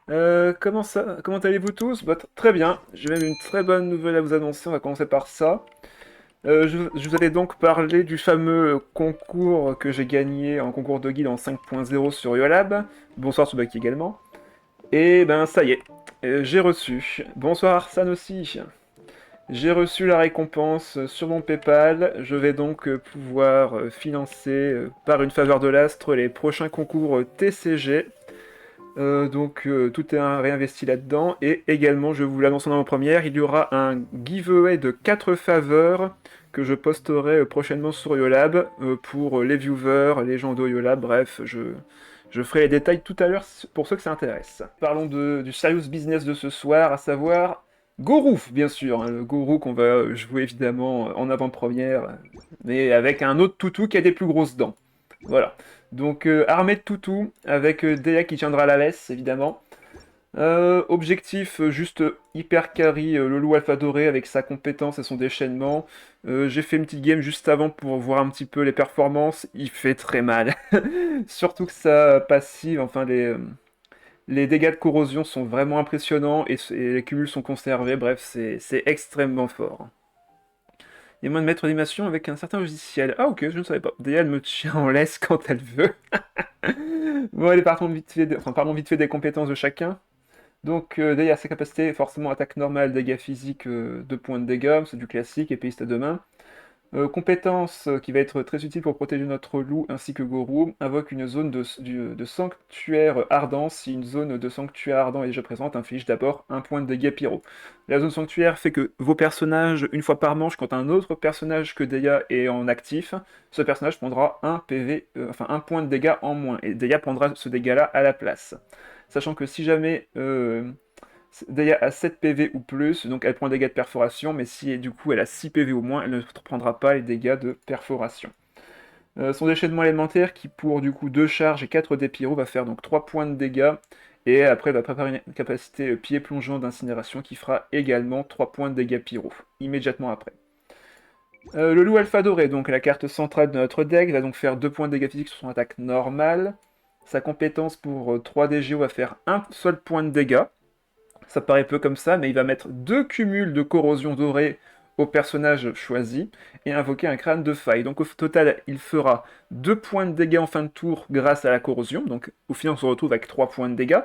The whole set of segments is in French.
Comment allez-vous tous? Très bien, j'ai même une très bonne nouvelle à vous annoncer, on va commencer par ça. Je vous allais donc parler du fameux concours que j'ai gagné en concours de guide en 5.0 sur Yolab. Bonsoir Tsubaki également. Et ben ça y est, j'ai reçu. Bonsoir Arsane aussi. J'ai reçu la récompense sur mon PayPal. Je vais donc pouvoir financer par une faveur de l'astre les prochains concours TCG. Tout est réinvesti là-dedans. Et également, je vous l'annonce en avant-première, il y aura un giveaway de 4 faveurs que je posterai prochainement sur Yolab pour les viewers, les gens de Yolab, bref, je ferai les détails tout à l'heure pour ceux que ça intéresse. Parlons du serious business de ce soir, à savoir Gorou, bien sûr, hein, le Gorou qu'on va jouer évidemment en avant-première, mais avec un autre toutou qui a des plus grosses dents. Voilà. Donc armée de toutou, avec Deya qui tiendra la laisse, évidemment. Objectif, juste hyper carry le loup alpha doré avec sa compétence et son déchaînement. J'ai fait une petite game juste avant pour voir un petit peu les performances. Il fait très mal. Surtout que sa passive, enfin les dégâts de corrosion sont vraiment impressionnants et les cumuls sont conservés. Bref, c'est extrêmement fort. Il y a moyen de mettre l'animation avec un certain logiciel. Ah ok, je ne savais pas. Deya, elle me tient en laisse quand elle veut. Bon, allez, parlons vite fait des compétences de chacun. Donc, Deya a ses capacités, forcément attaque normale, dégâts physiques, 2 points de dégâts, c'est du classique, épéiste à deux mains. Compétence qui va être très utile pour protéger notre loup ainsi que Gorou, invoque une zone de sanctuaire ardent. Si une zone de sanctuaire ardent est déjà présente, inflige d'abord un point de dégâts pyro. La zone sanctuaire fait que vos personnages, une fois par manche, quand un autre personnage que Deya est en actif, ce personnage prendra un PV, enfin un point de dégâts en moins, et Deya prendra ce dégât-là à la place. Sachant que si jamais Deya a 7 PV ou plus, donc elle prend des dégâts de perforation, mais si du coup elle a 6 PV ou moins, elle ne prendra pas les dégâts de perforation. Son déchaînement élémentaire, qui pour du coup 2 charges et 4 dés pyro, va faire donc 3 points de dégâts, et après elle va préparer une capacité pied plongeant d'incinération qui fera également 3 points de dégâts pyro, immédiatement après. Le loup alpha doré, donc la carte centrale de notre deck, va donc faire 2 points de dégâts physiques sur son attaque normale. Sa compétence pour 3 DGO va faire un seul point de dégâts. Ça paraît peu comme ça, mais il va mettre 2 cumuls de corrosion dorée au personnage choisi et invoquer un crâne de faille. Donc au total, il fera 2 points de dégâts en fin de tour grâce à la corrosion. Donc au final, on se retrouve avec 3 points de dégâts.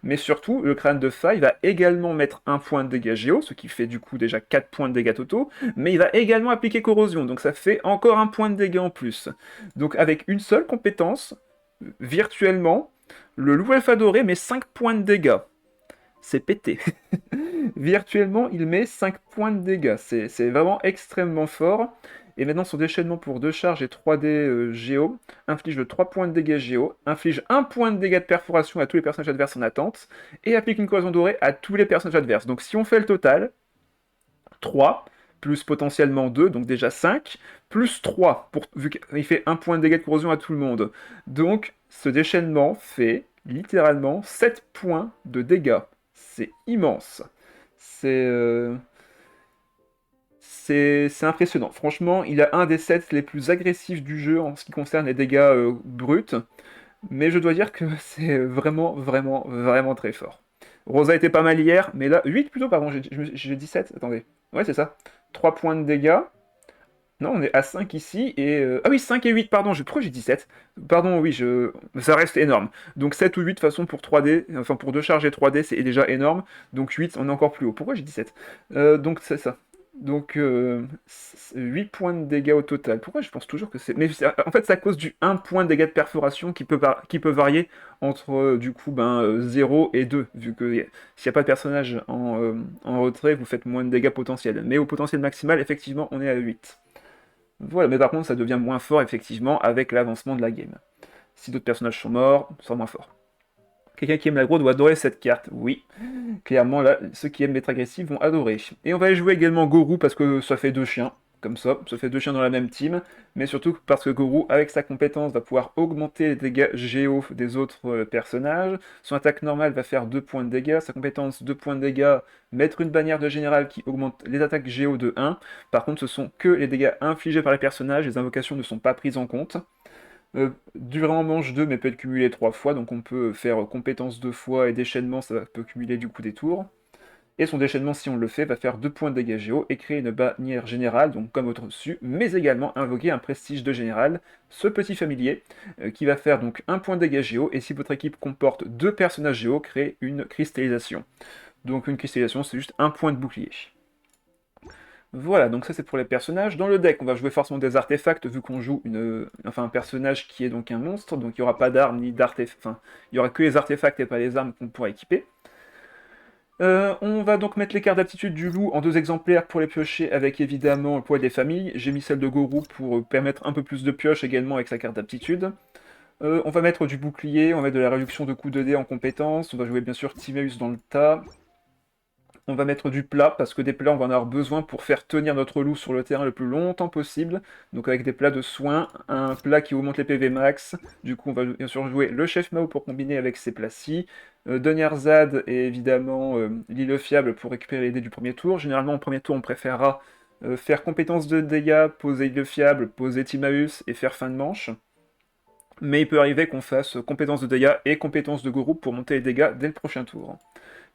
Mais surtout, le crâne de faille va également mettre 1 point de dégâts géo, ce qui fait du coup déjà 4 points de dégâts totaux. Mais il va également appliquer corrosion, donc ça fait encore un point de dégâts en plus. Donc avec une seule compétence, virtuellement, le loup alpha doré met 5 points de dégâts. C'est pété. Virtuellement, il met 5 points de dégâts. C'est vraiment extrêmement fort. Et maintenant, son déchaînement pour 2 charges et 3D géo inflige le 3 points de dégâts géo, inflige 1 point de dégâts de perforation à tous les personnages adverses en attente, et applique une corrosion dorée à tous les personnages adverses. Donc si on fait le total, 3, plus potentiellement 2, donc déjà 5, plus 3, vu qu'il fait 1 point de dégâts de corrosion à tout le monde. Donc ce déchaînement fait littéralement 7 points de dégâts. C'est immense. C'est c'est impressionnant. Franchement, il a un des sets les plus agressifs du jeu en ce qui concerne les dégâts bruts, mais je dois dire que c'est vraiment, vraiment, vraiment très fort. Rosa était pas mal hier, mais là, 8 plutôt, pardon, j'ai 17, attendez. Ouais, c'est ça. 3 points de dégâts. Non, on est à 5 ici, et... Ah oui, 5 et 8, pardon, pourquoi j'ai 17? Pardon, oui, ça reste énorme. Donc 7 ou 8, de toute façon, pour 3D, enfin pour 2 charges et 3D, c'est déjà énorme. Donc 8, on est encore plus haut. Pourquoi j'ai 17? Donc c'est ça. Donc 8 points de dégâts au total. Pourquoi je pense toujours que c'est... Mais en fait, c'est à cause du 1 point de dégâts de perforation qui peut varier entre, du coup, 0 et 2, vu que s'il n'y a pas de personnage en retrait, vous faites moins de dégâts potentiels. Mais au potentiel maximal, effectivement, on est à 8. Voilà, mais par contre, ça devient moins fort, effectivement, avec l'avancement de la game. Si d'autres personnages sont morts, ça sera moins fort. Quelqu'un qui aime l'aggro doit adorer cette carte, oui. Clairement, là, ceux qui aiment être agressifs vont adorer. Et on va jouer également Gorou, parce que ça fait 2 chiens, comme ça fait 2 chiens dans la même team, mais surtout parce que Gorou, avec sa compétence, va pouvoir augmenter les dégâts géo des autres personnages. Son attaque normale va faire 2 points de dégâts, sa compétence 2 points de dégâts, mettre une bannière de général qui augmente les attaques géo de 1. Par contre, ce sont que les dégâts infligés par les personnages, les invocations ne sont pas prises en compte. Durée en manche 2, mais peut être cumulé 3 fois, donc on peut faire compétence 2 fois et déchaînement, peut cumuler du coup des tours. Et son déchaînement, si on le fait, va faire 2 points de dégâts géo et créer une bannière générale, donc comme au-dessus, mais également invoquer un prestige de général, ce petit familier, qui va faire donc 1 point de dégâts géo, et si votre équipe comporte 2 personnages géo, crée une cristallisation. Donc une cristallisation, c'est juste 1 point de bouclier. Voilà, donc ça c'est pour les personnages. Dans le deck, on va jouer forcément des artefacts, vu qu'on joue un personnage qui est donc un monstre, donc il n'y aura pas d'armes ni d'artefacts, enfin, il n'y aura que les artefacts et pas les armes qu'on pourra équiper. On va donc mettre les cartes d'aptitude du loup en 2 exemplaires pour les piocher avec évidemment le poids des familles. J'ai mis celle de Gorou pour permettre un peu plus de pioche également avec sa carte d'aptitude. On va mettre du bouclier, on va mettre de la réduction de coups de dés en compétences, on va jouer bien sûr Timaeus dans le tas. On va mettre du plat, parce que des plats on va en avoir besoin pour faire tenir notre loup sur le terrain le plus longtemps possible. Donc avec des plats de soins, un plat qui augmente les PV max. Du coup on va bien sûr jouer le chef Mao pour combiner avec ces plats-ci. Donyarzad et évidemment l'île fiable pour récupérer les dés du premier tour. Généralement en premier tour on préférera faire compétence de dégâts, poser île fiable, poser Timaeus et faire fin de manche. Mais il peut arriver qu'on fasse compétence de dégâts et compétence de gourou pour monter les dégâts dès le prochain tour.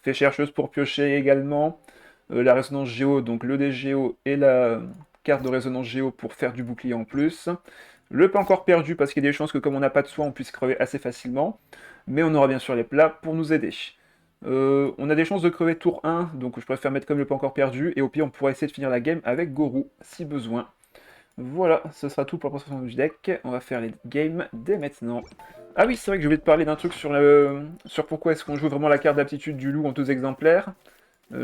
Fait chercheuse pour piocher également. La résonance géo, donc le dé géo et la carte de résonance géo pour faire du bouclier en plus. Le pas encore perdu parce qu'il y a des chances que comme on n'a pas de soin, on puisse crever assez facilement. Mais on aura bien sûr les plats pour nous aider. On a des chances de crever tour 1, donc je préfère mettre comme le pas encore perdu. Et au pire, on pourra essayer de finir la game avec Gorou, si besoin. Voilà, ce sera tout pour la présentation du deck. On va faire les games dès maintenant. Ah oui, c'est vrai que j'ai oublié de parler d'un truc sur pourquoi est-ce qu'on joue vraiment la carte d'aptitude du loup en 2 exemplaires.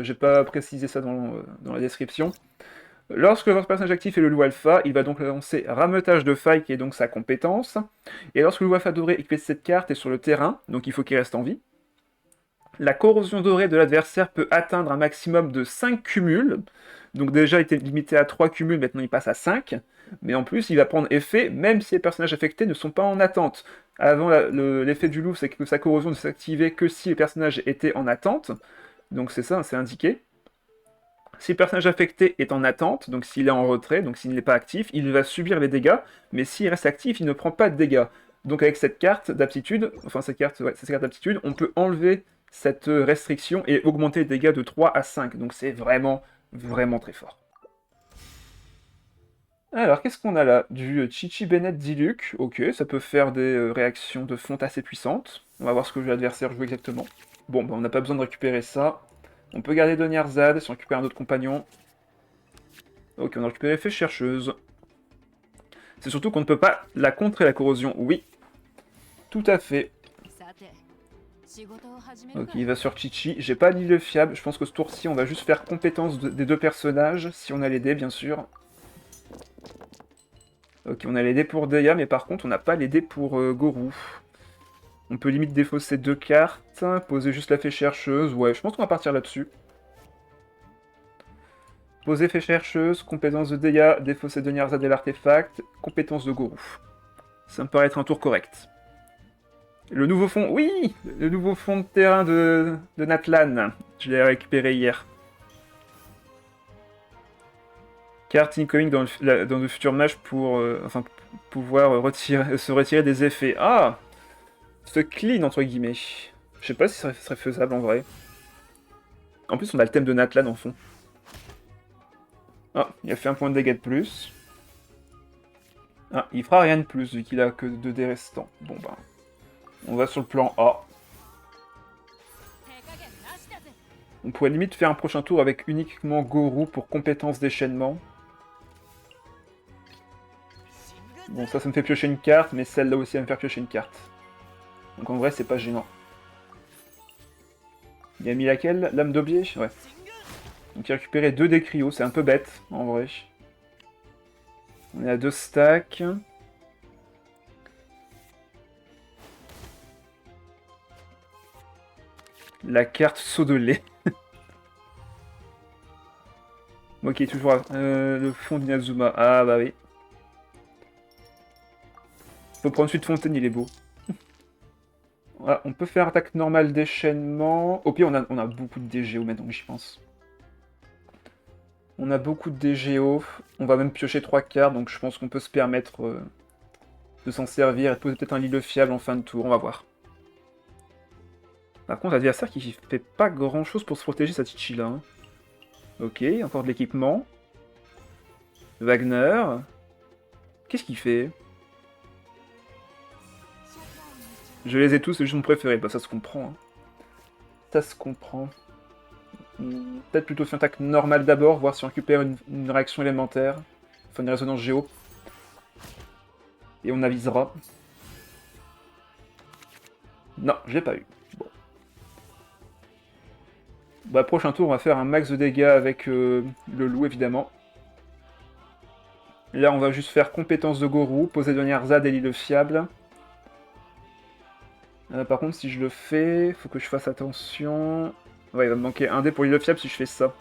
J'ai pas précisé ça dans la description. Lorsque votre personnage actif est le loup alpha, il va donc lancer rameutage de faille, qui est donc sa compétence. Et lorsque le loup alpha doré équipé de cette carte est sur le terrain, donc il faut qu'il reste en vie, la corrosion dorée de l'adversaire peut atteindre un maximum de 5 cumuls. Donc déjà, il était limité à 3 cumuls, maintenant il passe à 5. Mais en plus, il va prendre effet même si les personnages affectés ne sont pas en attente. Avant, l'effet du loup, c'est que sa corrosion ne s'activait que si les personnages étaient en attente. Donc c'est ça, c'est indiqué. Si le personnage affecté est en attente, donc s'il est en retrait, donc s'il n'est pas actif, il va subir les dégâts, mais s'il reste actif, il ne prend pas de dégâts. Donc avec cette carte d'aptitude, cette carte d'aptitude, on peut enlever cette restriction et augmenter les dégâts de 3 à 5. Donc c'est vraiment, vraiment très fort. Alors, qu'est-ce qu'on a là? Du Chichi Bennett Diluc. Ok, ça peut faire des réactions de fonte assez puissantes. On va voir ce que l'adversaire joue exactement. Bon, bah, on n'a pas besoin de récupérer ça. On peut garder Donyarzad si on récupère un autre compagnon. Ok, on a récupéré Fée Chercheuse. C'est surtout qu'on ne peut pas la contrer, la corrosion. Oui, tout à fait. Ok, il va sur Chichi. J'ai pas l'île fiable. Je pense que ce tour-ci, on va juste faire compétence des 2 personnages, si on a les dés, bien sûr. Ok, on a les dés pour Deya, mais par contre, on n'a pas les dés pour Gorou. On peut limite défausser 2 cartes, poser juste la Fée Chercheuse. Ouais, je pense qu'on va partir là-dessus. Poser Fée Chercheuse, compétence de Deya, défausser de Nyarzad et l'artefact, compétence de Gorou. Ça me paraît être un tour correct. Le nouveau fond, oui, le nouveau fond de terrain de Natlan. Je l'ai récupéré hier. Carte incoming dans le futur match pour pouvoir se retirer des effets. Ah, se clean entre guillemets. Je sais pas si ce serait faisable en vrai. En plus, on a le thème de Natlan en fond. Ah, il a fait un point de dégâts de plus. Ah, il fera rien de plus vu qu'il a que 2 dés restants. Bon bah, on va sur le plan A. On pourrait limite faire un prochain tour avec uniquement Gorou pour compétence déchaînement. Bon, ça me fait piocher une carte, mais celle-là aussi va me faire piocher une carte. Donc en vrai, c'est pas gênant. Il a mis laquelle? Lame d'Aubier? Ouais. Donc il a récupéré 2 des cryos, c'est un peu bête, en vrai. On est à 2 stacks. La carte saut de lait. Ok, toujours le fond d'Inazuma. Ah bah oui. Faut prendre suite Fontaine, il est beau. Voilà, on peut faire attaque normale déchaînement. Au pire, on a beaucoup de DGO maintenant que j'y pense. On a beaucoup de DGO. On va même piocher 3 cartes, donc je pense qu'on peut se permettre de s'en servir et de poser peut-être un Lille fiable en fin de tour, on va voir. Par contre, l'adversaire qui fait pas grand-chose pour se protéger sa Tichi là. Hein. Ok, encore de l'équipement. Wagner. Qu'est-ce qu'il fait? Je les ai tous, c'est juste mon préféré. Bah ça se comprend. Hein. Ça se comprend. Peut-être plutôt faire une attaque normale d'abord, voir si on récupère une réaction élémentaire. Enfin une résonance géo. Et on avisera. Non, je l'ai pas eu. Bon. Bah prochain tour, on va faire un max de dégâts avec le loup évidemment. Là, on va juste faire compétence de Gorou, poser de Zad et l'île fiable. Par contre, si je le fais, faut que je fasse attention. Ouais, il va me manquer un dé pour l'île fiable si je fais ça.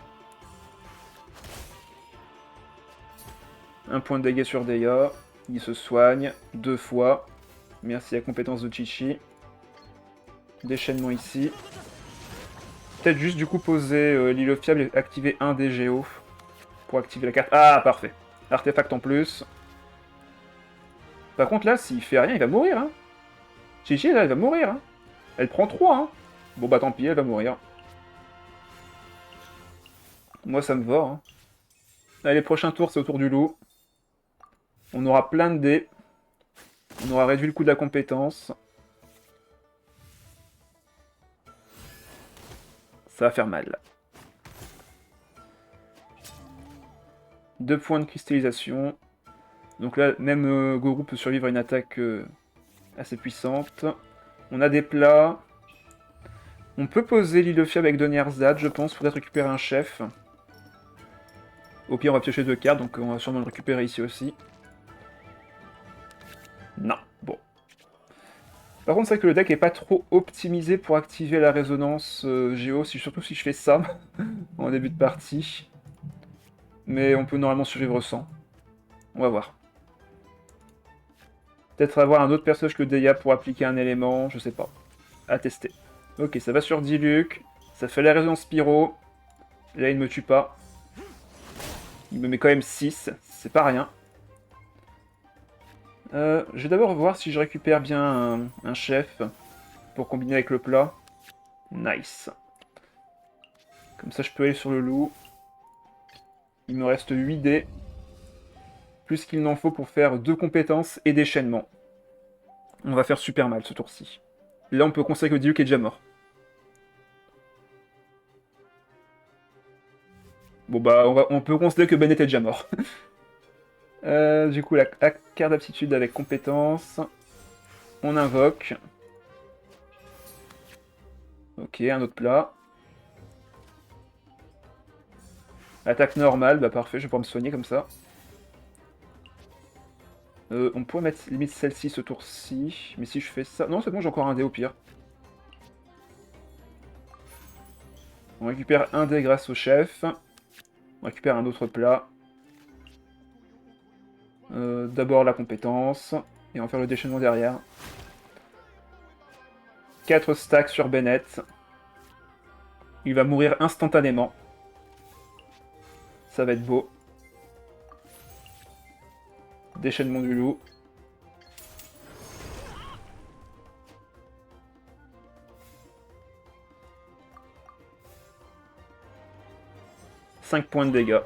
Un point de dégâts sur Deya. Il se soigne 2 fois. Merci à la compétence de Chichi. Déchaînement ici. Peut-être juste du coup poser l'île fiable et activer un dé géo. Pour activer la carte. Ah, parfait. Artefact en plus. Par contre là, s'il fait rien, il va mourir. Hein. Chichi, là, elle va mourir. Hein. Elle prend 3. Hein. Bon bah tant pis, elle va mourir. Moi ça me va. Hein. Allez, prochain tour, c'est au tour du loup. On aura plein de dés. On aura réduit le coût de la compétence. Ça va faire mal. 2 points de cristallisation. Donc là, même Gorou peut survivre à une attaque assez puissante. On a des plats. On peut poser l'île fiable avec Donnierzad, je pense, pour peut-être récupérer un chef. Au pire, on va piocher 2 cartes, donc on va sûrement le récupérer ici aussi. Non, bon. Par contre, c'est vrai que le deck est pas trop optimisé pour activer la résonance géo, surtout si je fais ça en début de partie. Mais on peut normalement survivre sans. On va voir. Peut-être avoir un autre personnage que Deya pour appliquer un élément, je sais pas. À tester. Ok, ça va sur Diluc. Ça fait la résonance Pyro. Là, il ne me tue pas. Il me met quand même 6. C'est pas rien. Je vais d'abord voir si je récupère bien un chef pour combiner avec le plat. Nice. Comme ça, je peux aller sur le loup. Il me reste 8 dés. Plus qu'il n'en faut pour faire 2 compétences et déchaînement. On va faire super mal ce tour-ci. Là, on peut considérer que Diluc est déjà mort. Bon bah, on peut considérer que Bennett est déjà mort. Du coup, la carte d'aptitude avec compétence. On invoque. Ok, un autre plat. Attaque normale, bah parfait, je vais pouvoir me soigner comme ça. On pourrait mettre limite celle-ci ce tour-ci, mais si je fais ça... Non, c'est bon, j'ai encore un dé au pire. On récupère un dé grâce au chef. On récupère un autre plat. D'abord la compétence, et on va faire le déchaînement derrière. 4 stacks sur Bennett. Il va mourir instantanément. Ça va être beau. Déchaînement du loup. « 5 points de dégâts.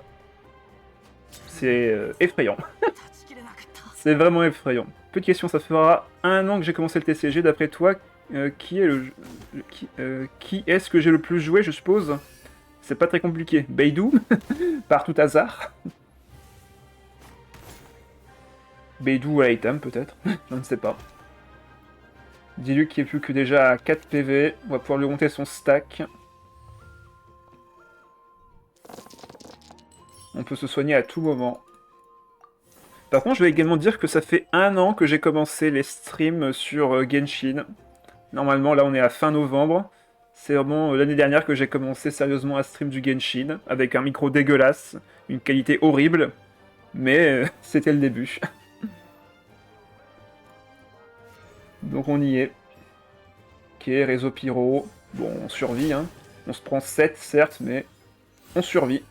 C'est effrayant. C'est vraiment effrayant. Petite question, ça fera 1 an que j'ai commencé le TCG. D'après toi, qui est-ce que j'ai le plus joué, je suppose? C'est pas très compliqué. Beidou, par tout hasard. Beidou à item, peut-être. Je ne sais pas. Diluc qui est plus que déjà à 4 PV. On va pouvoir lui monter son stack. On peut se soigner à tout moment. Par contre, je vais également dire que ça fait 1 an que j'ai commencé les streams sur Genshin. Normalement, là, on est à fin novembre. C'est vraiment l'année dernière que j'ai commencé sérieusement à stream du Genshin, avec un micro dégueulasse, une qualité horrible, mais c'était le début. Donc on y est. Ok, réseau pyro. Bon, on survit, hein. On se prend 7, certes, mais on survit.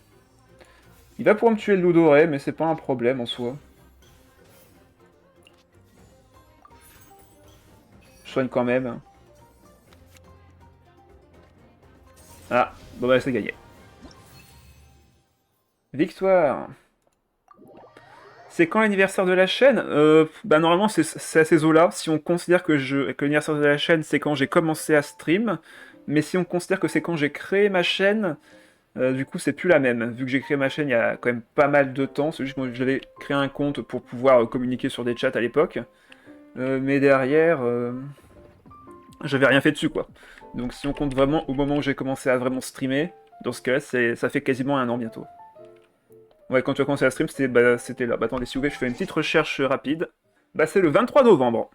Il va pouvoir me tuer le loup doré, mais c'est pas un problème en soi. soigne quand même. Ah, bon bah c'est gagné. Victoire. C'est quand l'anniversaire de la chaîne? Bah normalement c'est à ces eaux-là. Si on considère que l'anniversaire de la chaîne c'est quand j'ai commencé à stream, mais si on considère que c'est quand j'ai créé ma chaîne, du coup c'est plus la même. Vu que j'ai créé ma chaîne il y a quand même pas mal de temps, c'est juste que j'avais créé un compte pour pouvoir communiquer sur des chats à l'époque. Mais derrière, j'avais rien fait dessus quoi. Donc si on compte vraiment au moment où j'ai commencé à vraiment streamer, dans ce cas-là ça fait quasiment 1 an bientôt. Ouais, quand tu as commencé à stream, c'était là. Bah attendez, si vous voulez, je fais une petite recherche rapide. Bah c'est le 23 novembre.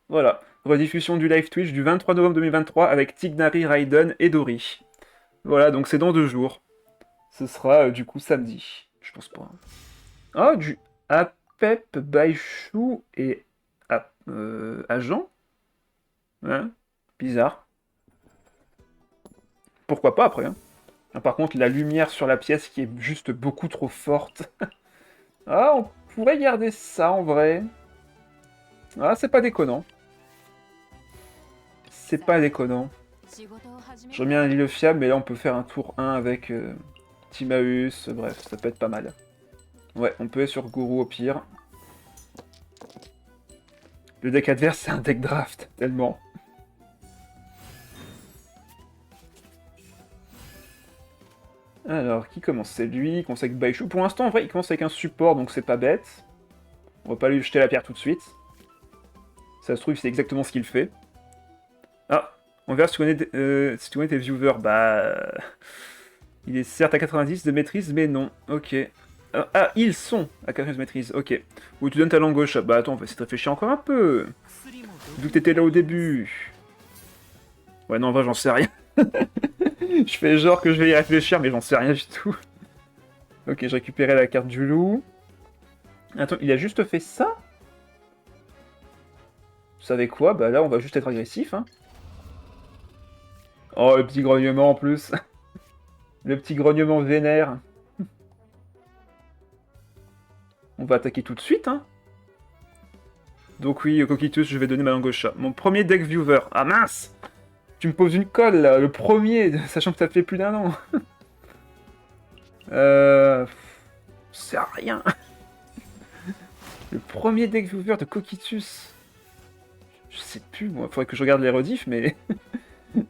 Voilà. Rediffusion du live Twitch du 23 novembre 2023 avec Tignari, Raiden et Dori. Voilà, donc c'est dans 2 jours. Ce sera du coup samedi. Je pense pas. Ah, du Apep, Baishu et Agent. Hein? Bizarre. Pourquoi pas après, hein. Ah, par contre, la lumière sur la pièce qui est juste beaucoup trop forte. Ah, on pourrait garder ça en vrai. Ah, c'est pas déconnant. C'est pas déconnant. Je remets un île fiable, mais là on peut faire un tour 1 avec Timaeus, bref, ça peut être pas mal. Ouais, on peut être sur Guru au pire. Le deck adverse, c'est un deck draft, tellement. Alors, qui commence? C'est lui, il commence avec Baishu. Pour l'instant, en vrai, il commence avec un support, donc c'est pas bête. On va pas lui jeter la pierre tout de suite. Ça se trouve, c'est exactement ce qu'il fait. Ah, on verra si tu connais tes viewers. Bah... Il est certes à 90 de maîtrise, mais non. Ok. Ah, ils sont à 90 de maîtrise, ok. Ou tu donnes ta langue gauche. Bah attends, on va essayer de réfléchir encore un peu. Vu que t'étais là au début. Ouais, non, en vrai, j'en sais rien. Je fais genre que je vais y réfléchir, mais j'en sais rien du tout. Ok, je récupérais la carte du loup. Attends, il a juste fait ça? Vous savez quoi? Bah là, on va juste être agressif, hein. Oh, le petit grognement en plus. Le petit grognement vénère. On va attaquer tout de suite, hein. Donc oui, Coquitus, je vais donner ma langue au chat. Mon premier deck viewer. Ah mince! Tu me poses une colle, là, le premier, sachant que ça fait plus d'1 an. C'est rien. Le premier deck viewer de Coquitus. Je sais plus, moi. Faudrait que je regarde les rediffs, mais...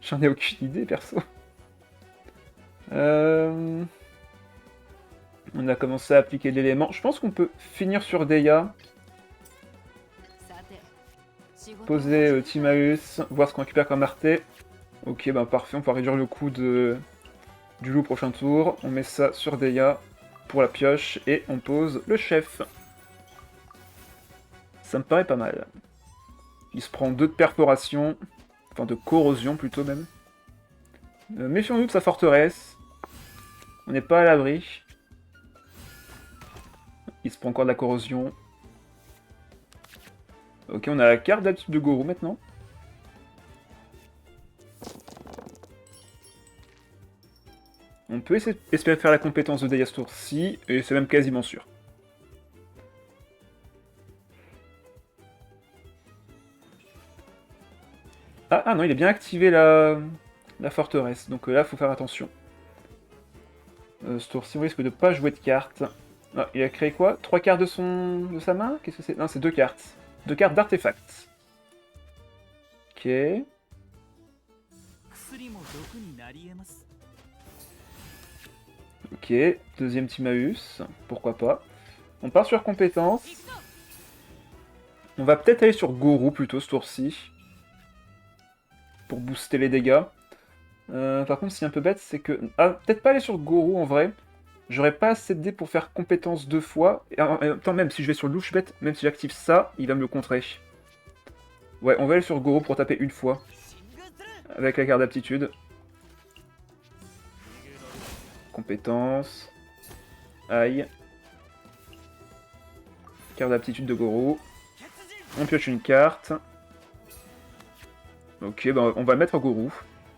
J'en ai aucune idée, perso. On a commencé à appliquer l'élément. Je pense qu'on peut finir sur Deia. Poser Timaeus, voir ce qu'on récupère comme Arte. Ok, bah parfait, on va réduire le coût du loup prochain tour. On met ça sur Deia pour la pioche et on pose le chef. Ça me paraît pas mal. Il se prend 2 de perforation, enfin de corrosion plutôt même. Méfions-nous de sa forteresse. On n'est pas à l'abri. Il se prend encore de la corrosion. Ok, on a la carte d'habitude de Guru maintenant. On peut espérer faire la compétence de Deia ce tour-ci, et c'est même quasiment sûr. Ah non, il a bien activé la forteresse, donc là, faut faire attention. Ce tour-ci, on risque de pas jouer de cartes. Ah, il a créé quoi? 3 cartes de sa main? Qu'est-ce que c'est? Non, c'est 2 cartes. 2 cartes d'artefacts. Ok. Ok, deuxième Timaeus, pourquoi pas. On part sur compétence. On va peut-être aller sur Guru plutôt ce tour-ci. Pour booster les dégâts. Par contre, ce qui est un peu bête, c'est que... Ah, peut-être pas aller sur Guru en vrai. J'aurais pas assez de dés pour faire compétence 2 fois. Et en même temps, même si je vais sur louche bête, même si j'active ça, il va me le contrer. Ouais, on va aller sur Guru pour taper une fois. Avec la carte d'aptitude. Compétence. Aïe. Carte d'aptitude de Guru. On pioche une carte. Ok, bah on va mettre Guru.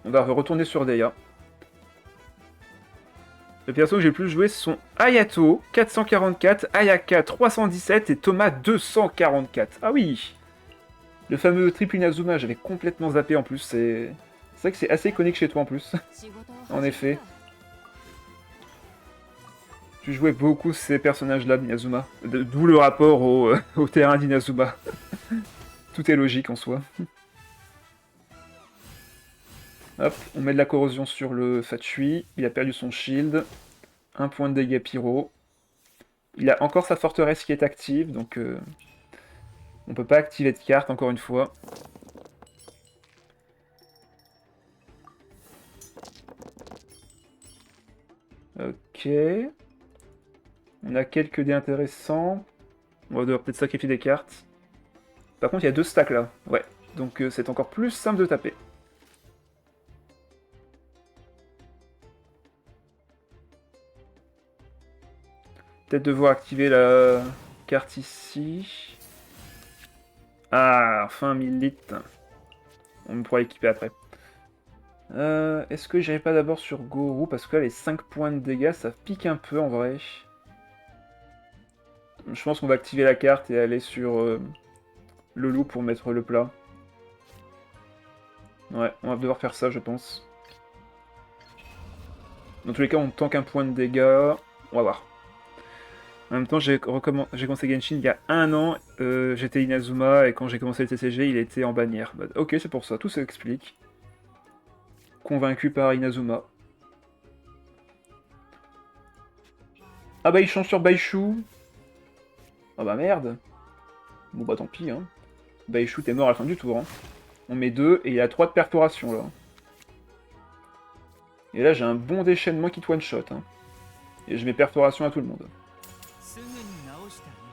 On va retourner sur Deia. Les persos que j'ai le plus joué sont Ayato, 444, Ayaka, 317 et Thomas, 244. Ah oui! Le fameux triple Inazuma, j'avais complètement zappé en plus, c'est vrai que c'est assez iconique chez toi en plus, en effet. Tu jouais beaucoup ces personnages-là d'Inazuma, d'où le rapport au, au terrain d'Inazuma. Tout est logique en soi. Hop, on met de la corrosion sur le Fatsui, il a perdu son shield, un point de dégâts pyro. Il a encore sa forteresse qui est active, donc on peut pas activer de carte encore une fois. Ok. On a quelques dés intéressants. On va devoir peut-être sacrifier des cartes. Par contre, il y a 2 stacks là. Ouais. Donc c'est encore plus simple de taper. Peut-être devoir activer la carte ici. Ah, enfin 1000 litres. On pourra l'équiper après. Est-ce que j'irai pas d'abord sur Goru? Parce que là, les 5 points de dégâts, ça pique un peu en vrai. Je pense qu'on va activer la carte et aller sur le loup pour mettre le plat. Ouais, on va devoir faire ça, je pense. Dans tous les cas, on tank un point de dégâts. On va voir. En même temps, j'ai commencé Genshin il y a 1 an. J'étais Inazuma et quand j'ai commencé le TCG, il était en bannière. Bah, ok, c'est pour ça, tout s'explique. Convaincu par Inazuma. Ah bah il change sur Baishu. Ah bah merde. Bon bah tant pis hein. Baishu t'es mort à la fin du tour. Hein. On met 2 et il y a 3 de perforation là. Et là j'ai un bon déchaînement qui te one shot. Hein. Et je mets perforation à tout le monde.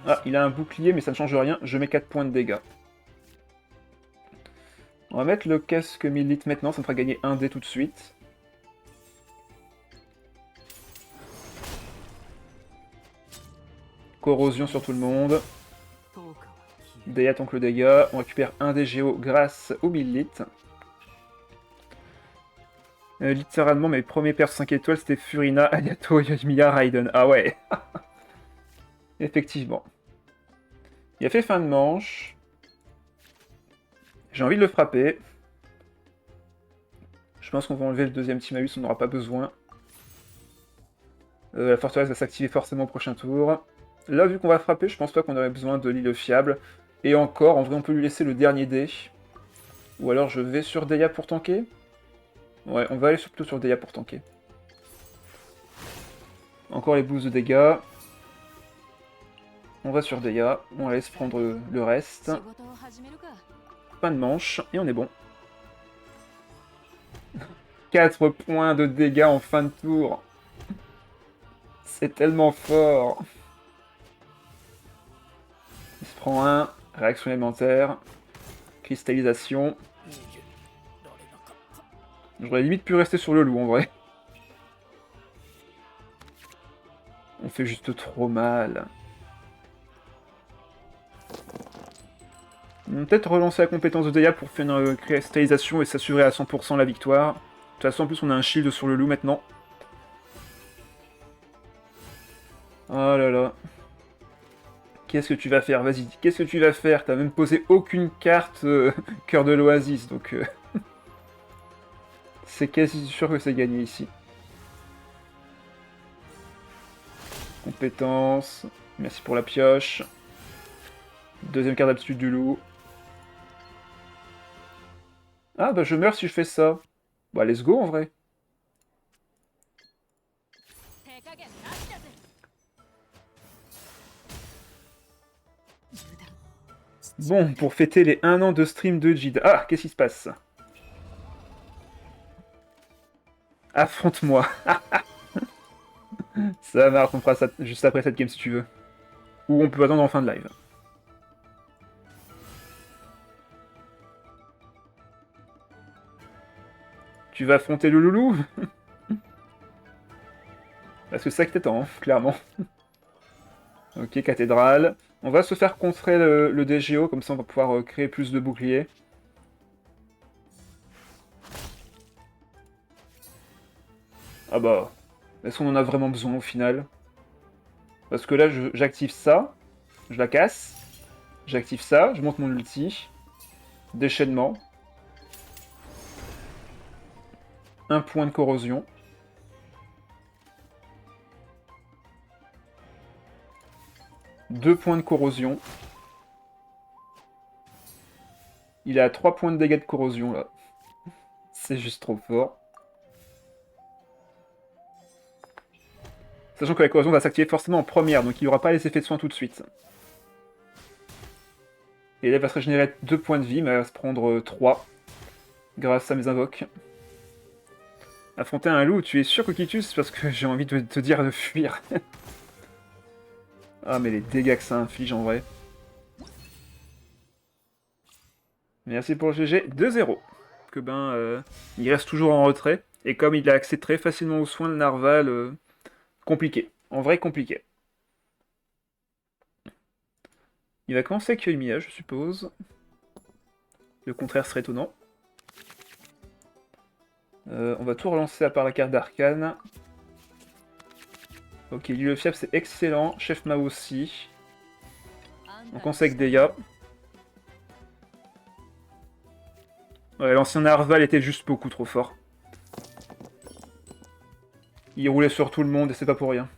Ah, il a un bouclier mais ça ne change rien, je mets 4 points de dégâts. On va mettre le casque 1000 litres maintenant, ça me fera gagner 1 dé tout de suite. Corrosion sur tout le monde. Deya tank le dégât, on récupère 1 dé géo grâce aux 1000 litres. Littéralement, mes premiers persos 5 étoiles, c'était Furina, Ayato, Yoimiya, Raiden. Ah ouais. Effectivement. Il a fait fin de manche. J'ai envie de le frapper. Je pense qu'on va enlever le deuxième Timaeus, on n'aura pas besoin. La forteresse va s'activer forcément au prochain tour. Là, vu qu'on va frapper, je pense pas qu'on aurait besoin de l'île fiable. Et encore, en vrai, on peut lui laisser le dernier dé. Ou alors je vais sur Deya pour tanker. Ouais, on va aller plutôt sur Deya pour tanker. Encore les boosts de dégâts. On va sur Deya, on laisse prendre le reste. Fin de manche, et on est bon. 4 points de dégâts en fin de tour. C'est tellement fort. Il se prend un, réaction élémentaire, cristallisation. J'aurais limite pu rester sur le loup en vrai. On fait juste trop mal. On va peut-être relancer la compétence de Deya pour faire une cristallisation et s'assurer à 100% la victoire. De toute façon, en plus, on a un shield sur le loup maintenant. Oh là là. Qu'est-ce que tu vas faire? Vas-y, qu'est-ce que tu vas faire? T'as même posé aucune carte cœur de l'oasis, donc... c'est quasi sûr que c'est gagné ici. Compétence. Merci pour la pioche. Deuxième carte d'aptitude du loup. Ah bah je meurs si je fais ça. Bah let's go en vrai. Bon, pour fêter les 1 an de stream de Jid. Ah, qu'est-ce qui se passe? Affronte-moi. Ça marche, on fera ça juste après cette game si tu veux. Ou on peut attendre en fin de live. Tu vas affronter le loulou? Parce que c'est ça que t'attends, hein, clairement. Ok, cathédrale. On va se faire contrer le DGO, comme ça on va pouvoir créer plus de boucliers. Ah bah, est-ce qu'on en a vraiment besoin au final? Parce que là, j'active ça, je la casse, j'active ça, je monte mon ulti. Déchaînement. 1 point de corrosion. Deux points de corrosion. Il a 3 points de dégâts de corrosion là. C'est juste trop fort. Sachant que la corrosion va s'activer forcément en première, donc il n'y aura pas les effets de soin tout de suite. Et là, elle va se régénérer 2 points de vie, mais elle va se prendre 3. Grâce à mes invoques. Affronter un loup, tu es sûr Coquitus? Parce que j'ai envie de te dire de fuir. Ah, mais les dégâts que ça inflige en vrai. Merci pour le GG. 2-0. Que il reste toujours en retrait. Et comme il a accès très facilement aux soins, le narval, compliqué. En vrai, compliqué. Il va commencer avec Yoimiya, je suppose. Le contraire serait étonnant. On va tout relancer à part la carte d'arcane. Ok, lui le fiable c'est excellent. Chef Mao aussi. On commence avec Deya. Ouais, l'ancien Narval était juste beaucoup trop fort. Il roulait sur tout le monde et c'est pas pour rien.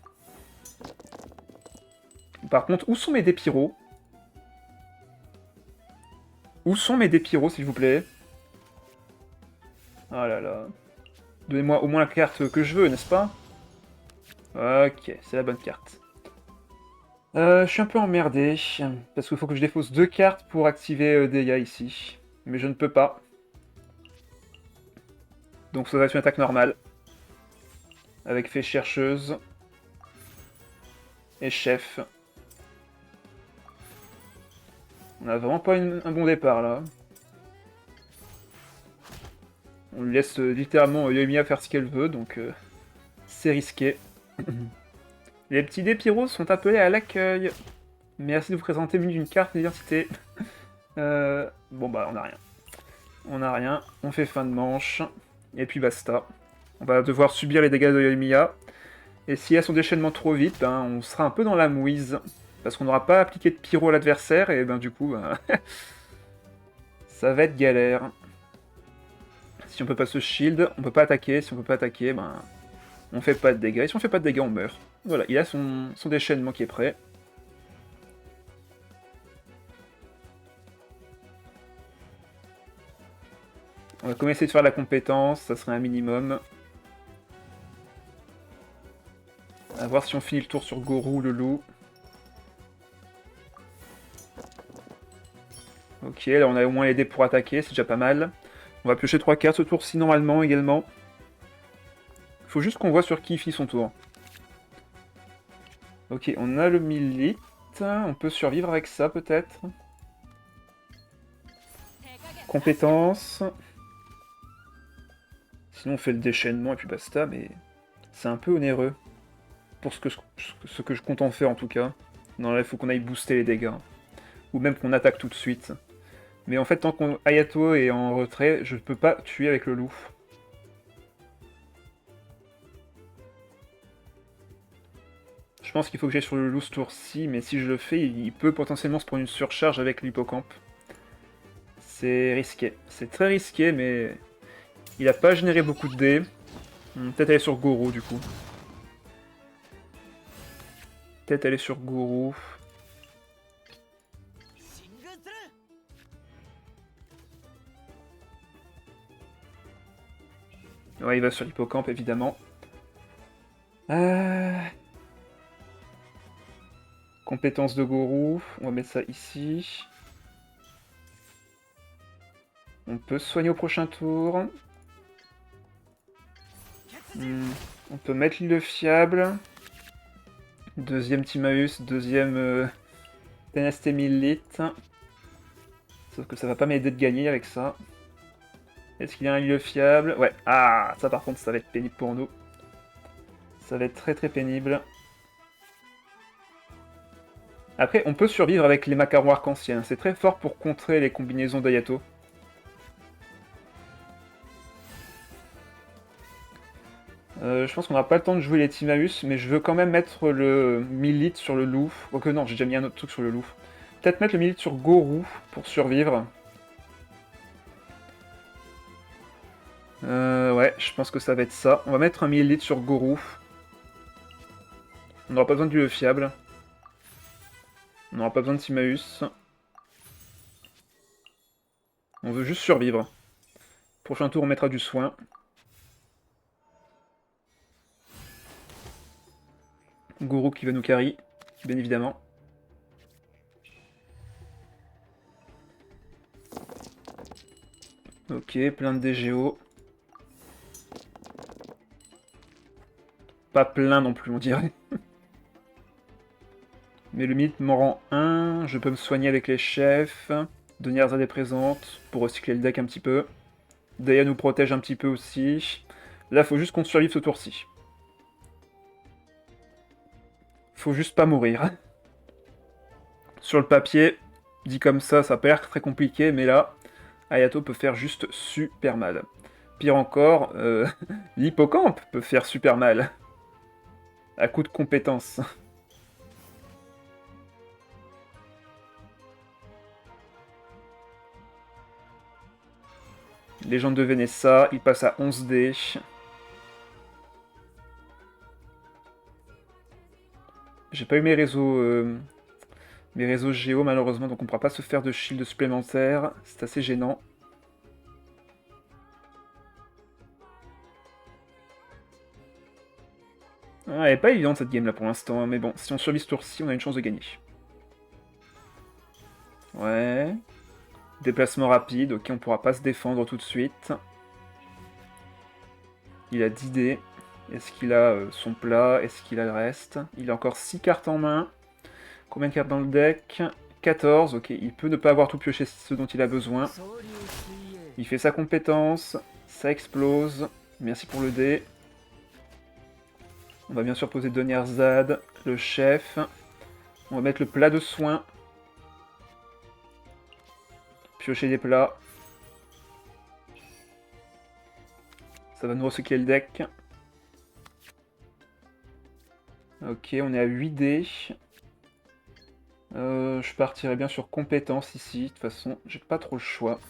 Par contre, où sont mes Dépyros? Où sont mes Dépyros, s'il vous plaît? Ah là là. Donnez-moi au moins la carte que je veux, n'est-ce pas? Ok, c'est la bonne carte. Je suis un peu emmerdé, parce qu'il faut que je défausse 2 cartes pour activer Deya ici. Mais je ne peux pas. Donc ça va être une attaque normale. Avec fée chercheuse. Et chef. On a vraiment pas un bon départ là. On lui laisse littéralement Yoimiya faire ce qu'elle veut, donc c'est risqué. Les petits Dépyros sont appelés à l'accueil. Merci de vous présenter muni d'une carte d'identité. Bon bah on a rien. On a rien, on fait fin de manche. Et puis basta. On va devoir subir les dégâts de Yoimiya. Et s'il y a son déchaînement trop vite, on sera un peu dans la mouise. Parce qu'on n'aura pas appliqué de pyro à l'adversaire, et du coup, ça va être galère. Si on peut pas se shield, on peut pas attaquer. Si on peut pas attaquer, on fait pas de dégâts. Et si on fait pas de dégâts, on meurt. Voilà, il a son déchaînement qui est prêt. On va quand même essayer de faire la compétence, ça serait un minimum. A voir si on finit le tour sur Gorou, le loup. Ok, là on a au moins les dés pour attaquer, c'est déjà pas mal. On va piocher 3 cartes ce tour-ci normalement également. Faut juste qu'on voit sur qui il finit son tour. Ok, on a le Millite. On peut survivre avec ça peut-être. Compétence. Sinon on fait le déchaînement et puis basta, mais c'est un peu onéreux. Pour ce que je compte en faire en tout cas. Non là il faut qu'on aille booster les dégâts. Ou même qu'on attaque tout de suite. Mais en fait tant qu'on Hayato est en retrait, je ne peux pas tuer avec le loup. Je pense qu'il faut que j'aille sur le loup ce tour-ci, mais si je le fais, il peut potentiellement se prendre une surcharge avec l'hippocampe. C'est risqué. C'est très risqué, mais il n'a pas généré beaucoup de dés. Peut-être aller sur Gorou du coup. Peut-être aller sur Gorou. Ouais, il va sur l'hippocampe évidemment. Compétence de Gorou, on va mettre ça ici. On peut se soigner au prochain tour. On peut mettre l'île fiable. Deuxième Timaeus, deuxième Tenacité Millite. Sauf que ça va pas m'aider de gagner avec ça. Est-ce qu'il y a un lieu fiable? Ouais. Ah, ça par contre, ça va être pénible pour nous. Ça va être très très pénible. Après, on peut survivre avec les macarons arc-en-ciel. C'est très fort pour contrer les combinaisons d'Hayato. Je pense qu'on n'aura pas le temps de jouer les Timaeus, mais je veux quand même mettre le Millite sur le loup. Quoique non, j'ai déjà mis un autre truc sur le loup. Peut-être mettre le Millite sur Gorou pour survivre. Ouais, je pense que ça va être ça. On va mettre un 1000 litres sur Gorou. On n'aura pas besoin du fiable. On n'aura pas besoin de Timaeus. On veut juste survivre. Prochain tour, on mettra du soin. Gorou qui va nous carry, bien évidemment. Ok, plein de DGO. Pas plein non plus, on dirait. Mais le mythe m'en rend un. Je peux me soigner avec les chefs. Donner Arzad est présente pour recycler le deck un petit peu. Daya nous protège un petit peu aussi. Là, faut juste qu'on survive ce tour-ci. Faut juste pas mourir. Sur le papier, dit comme ça peut être très compliqué, mais là, Ayato peut faire juste super mal. Pire encore, l'hippocampe peut faire super mal. À coup de compétences. Légende de Vénessa, il passe à 11D. J'ai pas eu mes réseaux géo malheureusement, donc on pourra pas se faire de shield supplémentaire. C'est assez gênant. Ah, elle est pas évidente cette game là pour l'instant, hein, mais bon, si on survit ce tour-ci, on a une chance de gagner. Ouais. Déplacement rapide, ok, on pourra pas se défendre tout de suite. Il a 10D. Est-ce qu'il a son plat? Est-ce qu'il a le reste? Il a encore 6 cartes en main. Combien de cartes dans le deck? 14, ok, il peut ne pas avoir tout pioché ce dont il a besoin. Il fait sa compétence, ça explose. Merci pour le dé. On va bien sûr poser Donnierzad, le chef. On va mettre le plat de soin. Piocher des plats. Ça va nous recycler le deck. Ok, on est à 8D. Je partirai bien sur compétence ici. De toute façon, j'ai pas trop le choix.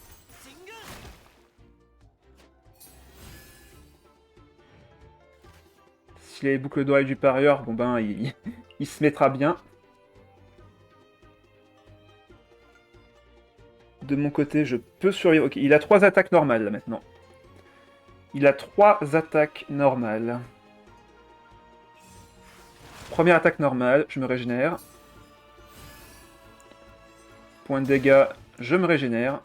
S'il a les boucles d'oreilles du parieur, bon ben, il se mettra bien. De mon côté, je peux survivre. Ok, il a 3 attaques normales, là, maintenant. Il a 3 attaques normales. Première attaque normale, je me régénère. Point de dégâts, je me régénère.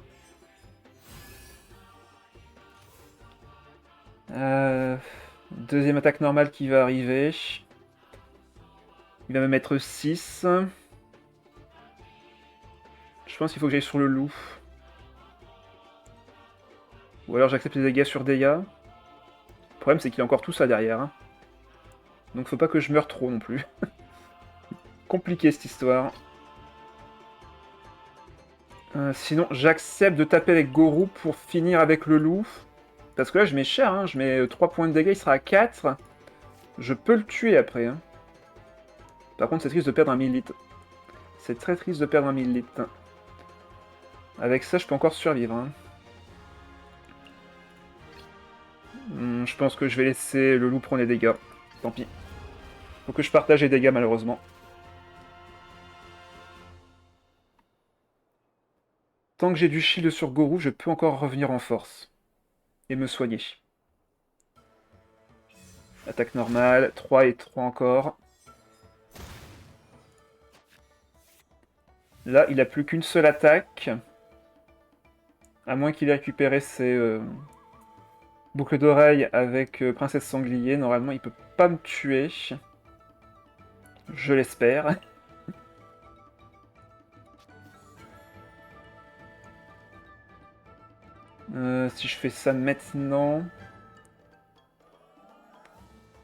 Deuxième attaque normale qui va arriver. Il va me mettre 6. Je pense qu'il faut que j'aille sur le loup. Ou alors j'accepte les dégâts sur Deya. Le problème c'est qu'il a encore tout ça derrière. Hein. Donc faut pas que je meure trop non plus. Compliqué cette histoire. Sinon j'accepte de taper avec Gorou pour finir avec le loup. Parce que là je mets cher, hein. Je mets 3 points de dégâts, il sera à 4. Je peux le tuer après. Hein. Par contre c'est triste de perdre un 1000 litres. C'est très triste de perdre un 1000 litres. Avec ça je peux encore survivre. Hein. Je pense que je vais laisser le loup prendre les dégâts. Tant pis. Faut que je partage les dégâts malheureusement. Tant que j'ai du shield sur Gorou, je peux encore revenir en force. Et me soigner. Attaque normale, 3 et 3 encore. Là, il a plus qu'une seule attaque. À moins qu'il ait récupéré ses boucles d'oreilles avec Princesse Sanglier. Normalement, il peut pas me tuer. Je l'espère. Si je fais ça maintenant... De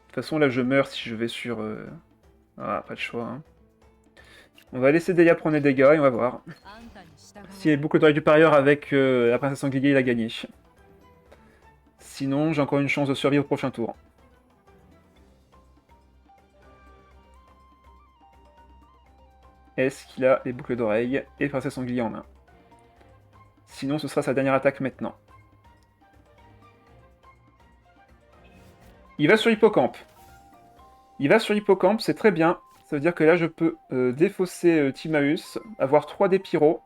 toute façon, là, je meurs si je vais sur... Ah, pas de choix. Hein. On va laisser Deya prendre les dégâts et on va voir. Si il y a boucle d'oreille du parieur avec la princesse sanglier, il a gagné. Sinon, j'ai encore une chance de survivre au prochain tour. Est-ce qu'il a les boucles d'oreilles et princesse sanglier en main? Sinon, ce sera sa dernière attaque maintenant. Il va sur Hippocampe. Il va sur Hippocampe, c'est très bien. Ça veut dire que là, je peux défausser Timaeus, avoir 3 des pyros,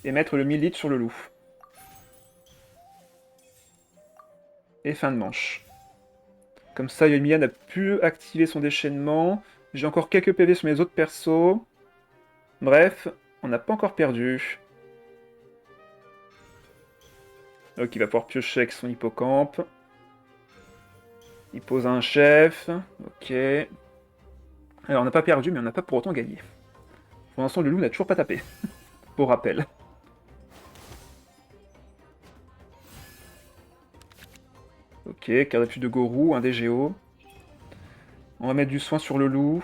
et mettre le 1000 litres sur le loup. Et fin de manche. Comme ça, Yoimiya n'a plus activé son déchaînement. J'ai encore quelques PV sur mes autres persos. Bref, on n'a pas encore perdu. Donc il va pouvoir piocher avec son hippocampe. Il pose un chef. Ok. Alors on n'a pas perdu, mais on n'a pas pour autant gagné. Pour l'instant, le loup n'a toujours pas tapé. Pour rappel. Ok, carte d'appui de Gorou, un DGO. On va mettre du soin sur le loup.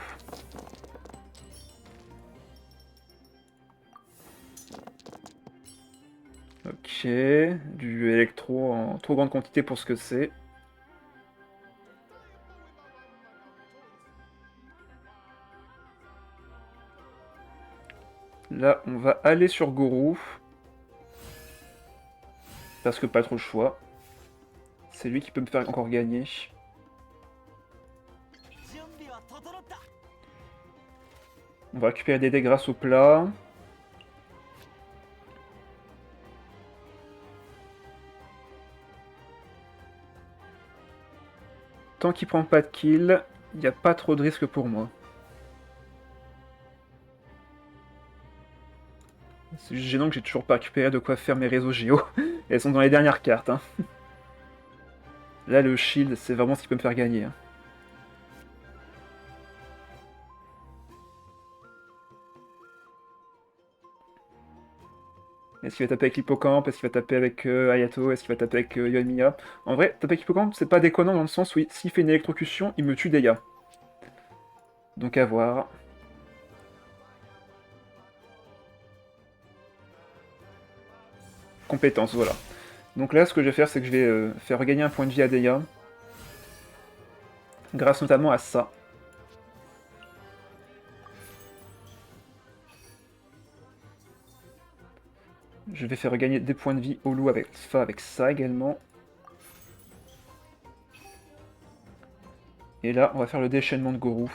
Ok, du électro en trop grande quantité pour ce que c'est. Là, on va aller sur Gorou. Parce que pas trop le choix. C'est lui qui peut me faire encore gagner. On va récupérer des dés grâce au plat. Tant qu'il prend pas de kill, il n'y a pas trop de risque pour moi. C'est juste gênant que j'ai toujours pas récupéré de quoi faire mes réseaux géo. Elles sont dans les dernières cartes. Hein. Là, le shield, c'est vraiment ce qui peut me faire gagner. Hein. Est-ce qu'il va taper avec l'hippocampe? Est-ce qu'il va taper avec Hayato? Est-ce qu'il va taper avec Yoimiya? En vrai, taper avec l'hippocampe, c'est pas déconnant dans le sens où s'il fait une électrocution, il me tue Deya. Donc à voir. Compétence, voilà. Donc là, ce que je vais faire, c'est que je vais faire regagner un point de vie à Deya. Grâce notamment à ça. Je vais faire regagner des points de vie au loup avec ça également. Et là, on va faire le déchaînement de Gorou.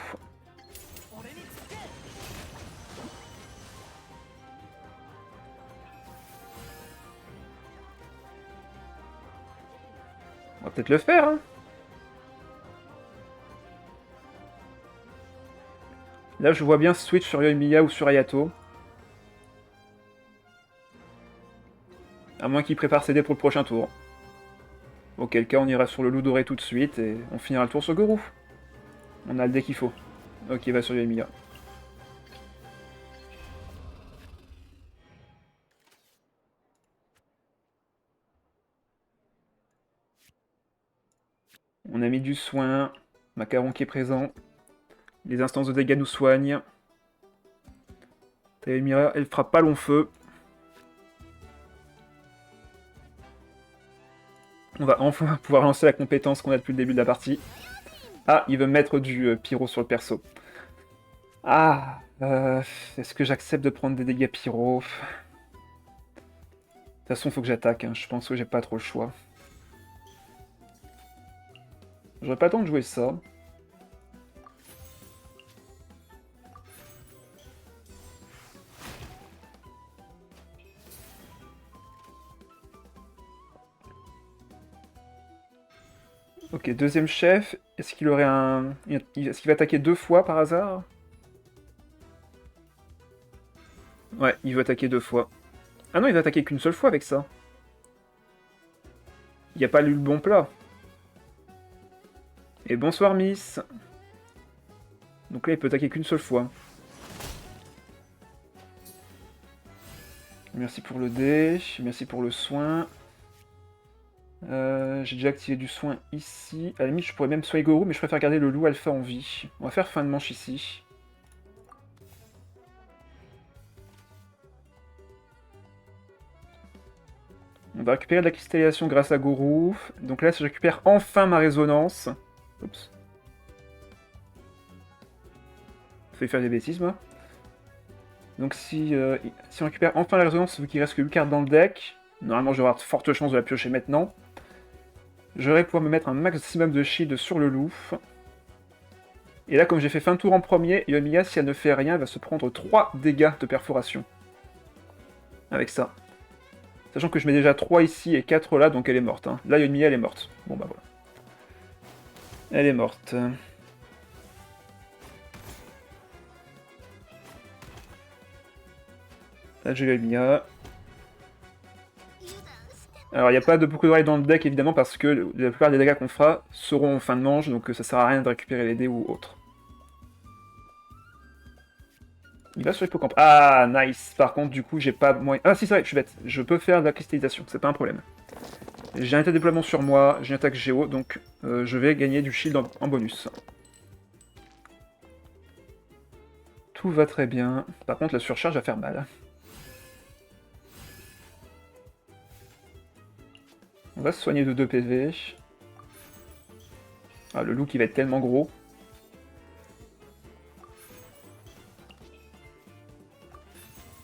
On va peut-être le faire, hein. Là, je vois bien switch sur Yoimiya ou sur Hayato. À moins qu'il prépare ses dés pour le prochain tour. Auquel cas, on ira sur le loup doré tout de suite et on finira le tour sur Gorou. On a le dé qu'il faut. Ok, il va sur Yoimiya. On a mis du soin. Macaron qui est présent. Les instances de dégâts nous soignent. Yoimiya, elle fera pas long feu. On va enfin pouvoir lancer la compétence qu'on a depuis le début de la partie. Ah, il veut mettre du pyro sur le perso. Ah, est-ce que j'accepte de prendre des dégâts pyro? De toute façon, faut que j'attaque, hein. Je pense que j'ai pas trop le choix. J'aurais pas le temps de jouer ça. Ok, deuxième chef. Est-ce qu'il aurait un... Est-ce qu'il va attaquer 2 fois par hasard? Ouais, il veut attaquer 2 fois. Ah non, il va attaquer qu'une seule fois avec ça. Il n'y a pas lu le bon plat. Et bonsoir Miss. Donc là, il peut attaquer qu'une seule fois. Merci pour le dé, merci pour le soin. J'ai déjà activé du soin ici. À la limite, je pourrais même soigner Gorou, mais je préfère garder le loup alpha en vie. On va faire fin de manche ici. On va récupérer de la cristallisation grâce à Gorou. Donc là, je récupère enfin ma résonance. Oups. Faut faire des bêtises, moi. Donc si on récupère enfin la résonance, vu qu'il reste que 8 cartes dans le deck, normalement je vais avoir de fortes chances de la piocher maintenant. Je vais pouvoir me mettre un maximum de shield sur le loup. Et là, comme j'ai fait fin de tour en premier, Yoimiya, si elle ne fait rien, va se prendre 3 dégâts de perforation. Avec ça. Sachant que je mets déjà 3 ici et 4 là, donc elle est morte. Hein. Là, Yoimiya, elle est morte. Bon bah voilà. Elle est morte. Là, j'ai Yoimiya. Alors, il n'y a pas de beaucoup d'oreilles dans le deck, évidemment, parce que la plupart des dégâts qu'on fera seront en fin de manche, donc ça sert à rien de récupérer les dés ou autre. Il va sur Hippocampe. Ah, nice. Par contre, du coup, j'ai pas moyen... Ah, si, c'est vrai, je suis bête. Je peux faire de la cristallisation, c'est pas un problème. J'ai un état de déploiement sur moi, j'ai une attaque géo, donc je vais gagner du shield en bonus. Tout va très bien. Par contre, la surcharge va faire mal. On va se soigner de 2 PV. Ah, le loup qui va être tellement gros.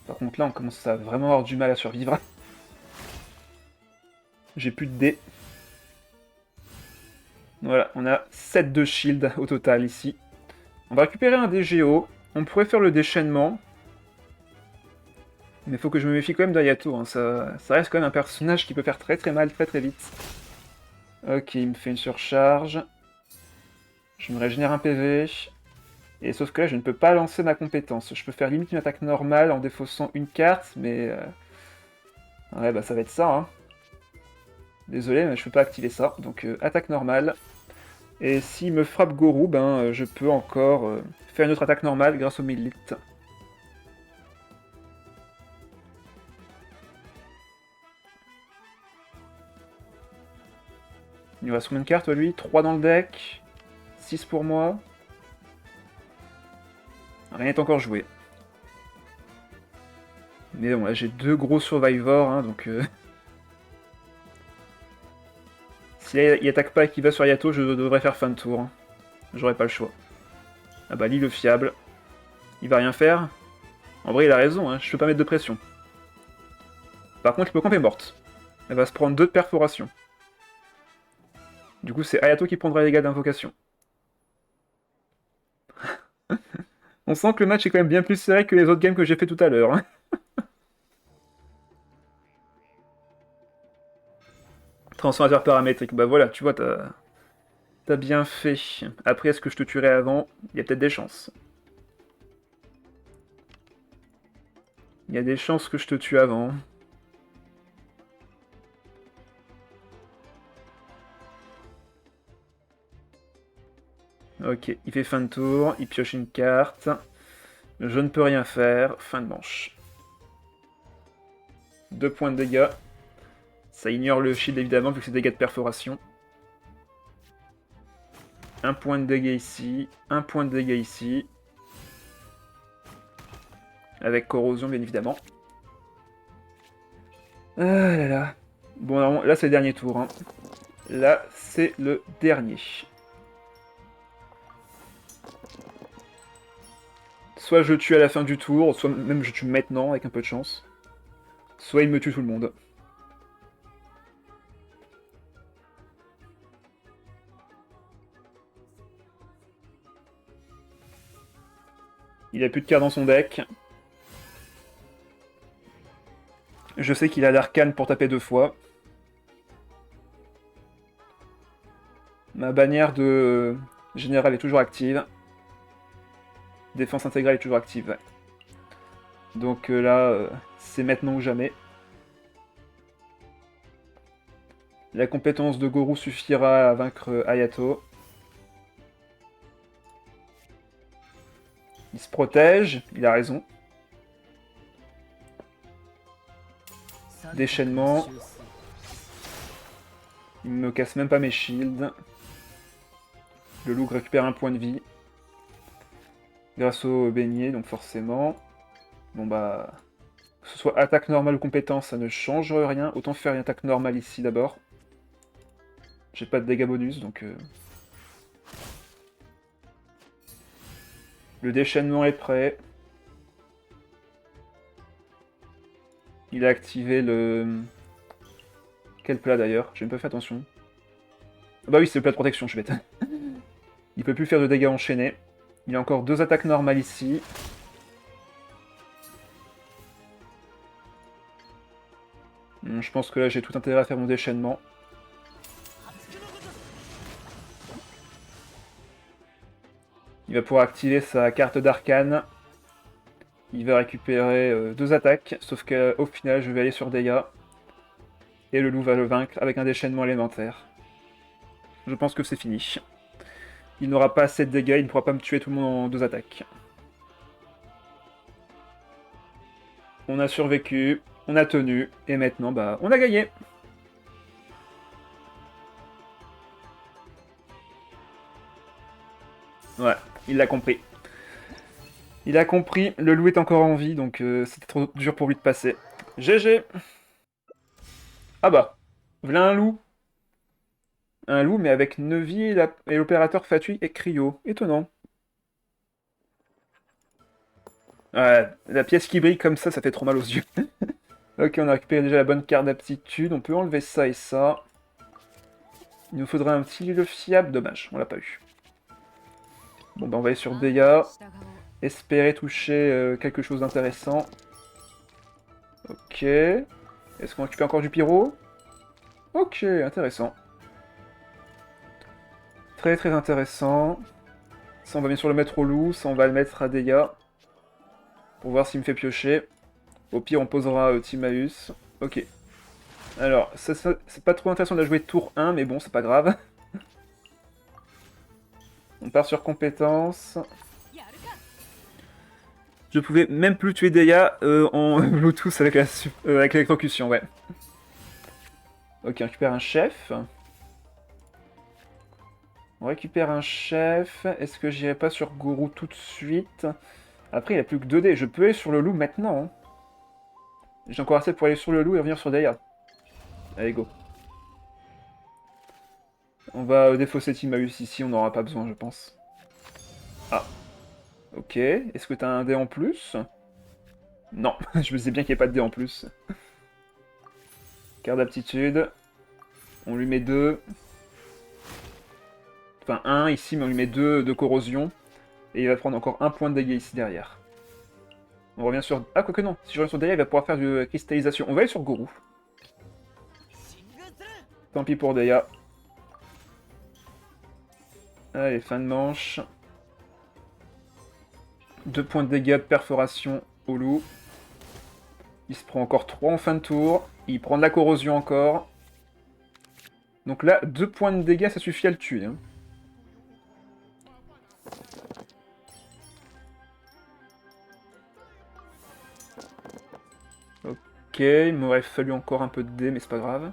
Par contre, là, on commence à vraiment avoir du mal à survivre. J'ai plus de dés. Voilà, on a 7 de shield au total ici. On va récupérer un dé géo. On pourrait faire le déchaînement. Mais faut que je me méfie quand même d'Ayato. Hein. Ça reste quand même un personnage qui peut faire très très mal très très vite. Ok, il me fait une surcharge. Je me régénère un PV. Et sauf que là, je ne peux pas lancer ma compétence. Je peux faire limite une attaque normale en défaussant une carte, mais... Ouais, bah ça va être ça, hein. Désolé, mais je peux pas activer ça. Donc, attaque normale. Et s'il me frappe Gorou, ben, je peux encore faire une autre attaque normale grâce au Millite. Il nous reste combien de cartes, lui? 3 dans le deck. 6 pour moi. Rien n'est encore joué. Mais bon, là j'ai 2 gros survivors, hein, donc... Si là, il attaque pas et qu'il va sur Yato, je devrais faire fin de tour. Hein. J'aurais pas le choix. Ah bah, Lee le fiable. Il va rien faire. En vrai, il a raison, hein, je peux pas mettre de pression. Par contre, l'hippocampe est morte. Elle va se prendre 2 de perforation. Du coup, c'est Ayato qui prendra les dégâts d'invocation. On sent que le match est quand même bien plus serré que les autres games que j'ai fait tout à l'heure. Hein. Transformateur paramétrique, bah voilà, tu vois, t'as bien fait. Après, est-ce que je te tuerai avant? Il y a peut-être des chances. Il y a des chances que je te tue avant. Ok, il fait fin de tour, il pioche une carte. Je ne peux rien faire, fin de manche. 2 points de dégâts. Ça ignore le shield évidemment vu que c'est dégâts de perforation. 1 point de dégâts ici, 1 point de dégâts ici. Avec corrosion bien évidemment. Ah là là. Bon, alors, là c'est le dernier tour. Hein. Là c'est le dernier. Soit je tue à la fin du tour, soit même je tue maintenant avec un peu de chance. Soit il me tue tout le monde. Il a plus de cartes dans son deck. Je sais qu'il a l'arcane pour taper 2 fois. Ma bannière de général est toujours active. Défense intégrale est toujours active. Ouais. Donc là, c'est maintenant ou jamais. La compétence de Gorou suffira à vaincre Ayato. Il se protège, il a raison. Déchaînement. Il me casse même pas mes shields. Le loup récupère un point de vie. Grâce au beignet, donc forcément. Bon bah... Que ce soit attaque normale ou compétence, ça ne change rien. Autant faire une attaque normale ici d'abord. J'ai pas de dégâts bonus, donc... Le déchaînement est prêt. Il a activé le... Quel plat d'ailleurs? J'ai même pas fait attention. Bah oui, c'est le plat de protection, je suis bête. Il peut plus faire de dégâts enchaînés. Il a encore 2 attaques normales ici. Je pense que là, j'ai tout intérêt à faire mon déchaînement. Il va pouvoir activer sa carte d'arcane. Il va récupérer 2 attaques, sauf qu'au final, je vais aller sur Deya. Et le loup va le vaincre avec un déchaînement élémentaire. Je pense que c'est fini. Il n'aura pas assez de dégâts, il ne pourra pas me tuer tout le monde en 2 attaques. On a survécu, on a tenu, et maintenant, bah, on a gagné. Ouais, il l'a compris. Il a compris, le loup est encore en vie, donc c'était trop dur pour lui de passer. GG. Ah bah, voilà un loup. Un loup, mais avec Neuvy et l'opérateur Fatui et Cryo. Étonnant. Ouais, la pièce qui brille comme ça fait trop mal aux yeux. Ok, on a récupéré déjà la bonne carte d'aptitude. On peut enlever ça et ça. Il nous faudrait un petit le fiable. Dommage, on l'a pas eu. Bon, bah on va aller sur Deya. Espérer toucher quelque chose d'intéressant. Ok. Est-ce qu'on récupère encore du pyro? Ok, intéressant. Très très intéressant. Ça, on va bien sûr le mettre au loup. Ça, on va le mettre à Deya. Pour voir s'il me fait piocher. Au pire, on posera Timaeus. Ok. Alors, c'est pas trop intéressant de la jouer tour 1, mais bon, c'est pas grave. On part sur compétences. Je pouvais même plus tuer Deya en Bluetooth avec l'électrocution, ouais. Ok, on récupère un chef. On récupère un chef. Est-ce que j'irai pas sur Gourou tout de suite? Après, il a plus que 2 dés. Je peux aller sur le loup maintenant. Hein. J'ai encore assez pour aller sur le loup et revenir sur Deya. Allez, go. On va défausser Timaeus ici, on n'aura pas besoin, je pense. Ah. Ok. Est-ce que t'as un dé en plus? Non, je me disais bien qu'il n'y ait pas de dé en plus. Carte d'aptitude. On lui met 2. Enfin, 1 ici, mais on lui met 2 de corrosion. Et il va prendre encore 1 point de dégâts ici derrière. On revient sur... Ah, quoique non. Si je reviens sur Deya, il va pouvoir faire de cristallisation. On va aller sur Gourou. Tant pis pour Deya. Allez, fin de manche. 2 points de dégâts de perforation au loup. Il se prend encore 3 en fin de tour. Il prend de la corrosion encore. Donc là, 2 points de dégâts, ça suffit à le tuer. Hein. Ok, il m'aurait fallu encore un peu de dés, mais c'est pas grave.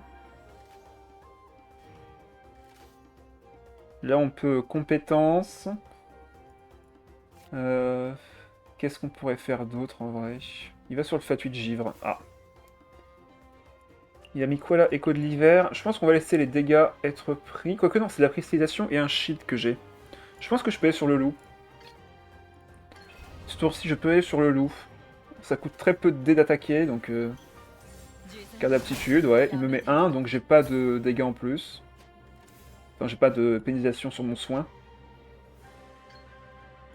Là, on peut compétences. Qu'est-ce qu'on pourrait faire d'autre en vrai? Il va sur le fatuit de givre. Ah. Il a mis quoi là? Écho de l'hiver. Je pense qu'on va laisser les dégâts être pris. Quoique non, c'est de la cristallisation et un shield que j'ai. Je pense que je peux aller sur le loup. Ce tour-ci, je peux aller sur le loup. Ça coûte très peu de dés d'attaquer, donc... Carte d'aptitude, ouais. Il me met 1, donc j'ai pas de dégâts en plus. Enfin, j'ai pas de pénalisation sur mon soin.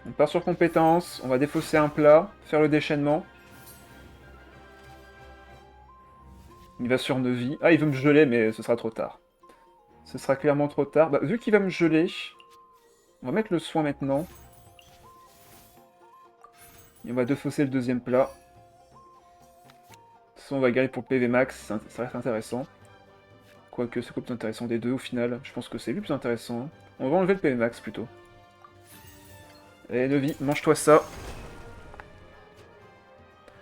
On part sur compétences, on va défausser un plat, faire le déchaînement. Il va sur Neuvy. Ah, il veut me geler, mais ce sera trop tard. Ce sera clairement trop tard. Bah, vu qu'il va me geler, on va mettre le soin maintenant. Et on va défausser le deuxième plat. Ça, on va garder pour le PV max, ça reste intéressant. Quoique, c'est quoi le plus intéressant des deux au final? Je pense que c'est lui le plus intéressant. Hein. On va enlever le PV max plutôt. Allez, Neuvy, mange-toi ça.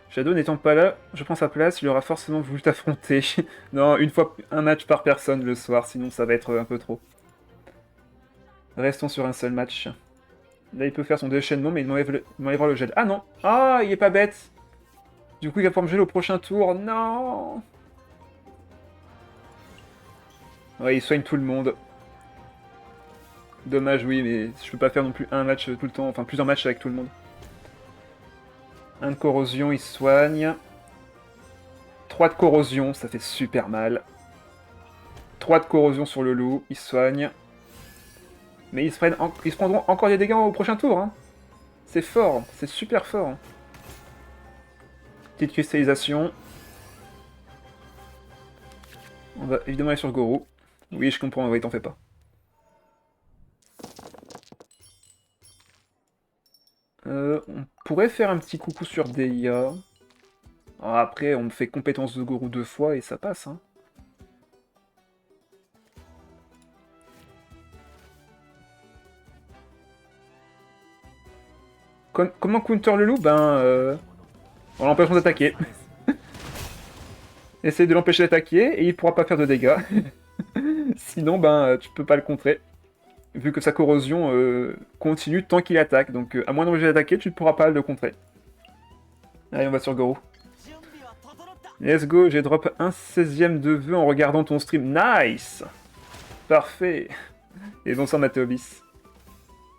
Shadow n'étant pas là, je prends sa place, il aura forcément voulu t'affronter. Non, une fois, un match par personne le soir, sinon ça va être un peu trop. Restons sur un seul match. Là, il peut faire son déchaînement, mais il m'enlèvera le gel. Ah non! Ah, il est pas bête! Du coup, il va pouvoir me geler au prochain tour. Non! Ouais, il soigne tout le monde. Dommage, oui, mais je peux pas faire non plus un match tout le temps, enfin plusieurs matchs avec tout le monde. Un de corrosion, il soigne. 3 de corrosion, ça fait super mal. 3 de corrosion sur le loup, il soigne. Mais ils se prendront encore des dégâts au prochain tour. Hein. C'est fort, c'est super fort. Petite cristallisation. On va évidemment aller sur Gorou. Oui, je comprends, oui, t'en fais pas. On pourrait faire un petit coucou sur Deia. Alors après, on me fait compétence de Gorou 2 fois et ça passe. Hein. Comment counter le loup? En l'empêchant d'attaquer. Essaye de l'empêcher d'attaquer et il pourra pas faire de dégâts. Sinon, tu peux pas le contrer. Vu que sa corrosion continue tant qu'il attaque. Donc, à moins d'empêcher d'attaquer, tu ne pourras pas le contrer. Allez, on va sur Gorou. Let's go, j'ai drop un 16ème de vœu en regardant ton stream. Nice! Parfait. Et bonsoir Mathéobis.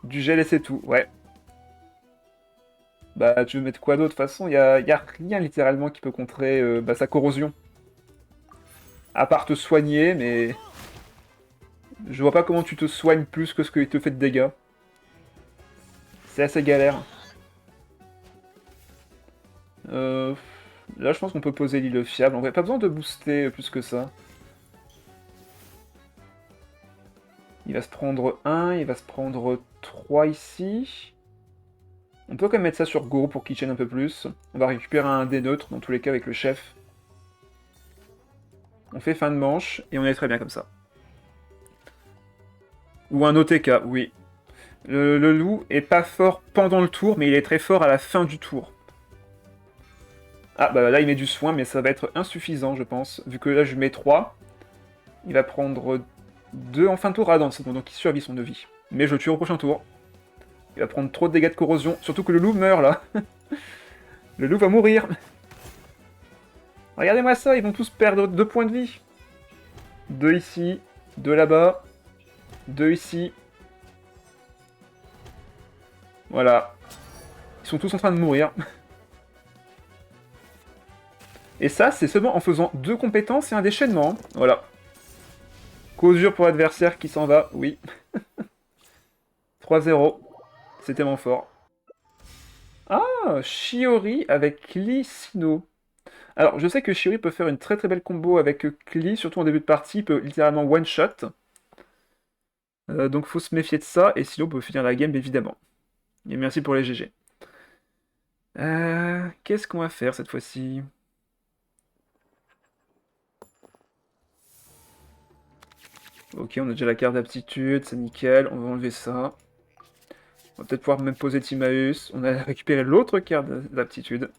Du gel et c'est tout, ouais. Bah, tu veux mettre quoi d'autre? De toute façon, y a rien littéralement qui peut contrer sa corrosion. À part te soigner, mais... Je vois pas comment tu te soignes plus que ce qu'il te fait de dégâts. C'est assez galère. Là, je pense qu'on peut poser l'île fiable. En vrai, pas besoin de booster plus que ça. Il va se prendre 1, il va se prendre 3 ici. On peut quand même mettre ça sur Go pour qu'il chaîne un peu plus. On va récupérer un dé neutre, dans tous les cas, avec le chef. On fait fin de manche, et on est très bien comme ça. Ou un OTK, oui. Le loup est pas fort pendant le tour, mais il est très fort à la fin du tour. Ah, bah là, il met du soin, mais ça va être insuffisant, je pense. Vu que là, je mets 3. Il va prendre 2 en fin de tour. Ah non, c'est bon, donc il survit son 2 vie. Mais je le tue au prochain tour. Il va prendre trop de dégâts de corrosion. Surtout que le loup meurt, là. Le loup va mourir. Regardez-moi ça, ils vont tous perdre 2 points de vie. 2 ici, 2 là-bas, 2 ici. Voilà. Ils sont tous en train de mourir. Et ça, c'est seulement en faisant 2 compétences et un déchaînement. Voilà. Causure pour l'adversaire qui s'en va, oui. 3-0. C'est tellement fort. Ah, Shiori avec Lee Sino. Alors, je sais que Shiori peut faire une très très belle combo avec Klee, surtout en début de partie, il peut littéralement one-shot. Donc faut se méfier de ça, et sinon on peut finir la game évidemment. Et merci pour les GG. Qu'est-ce qu'on va faire cette fois-ci? Ok, on a déjà la carte d'aptitude, c'est nickel, on va enlever ça. On va peut-être pouvoir même poser Timaeus. On a récupéré l'autre carte d'aptitude.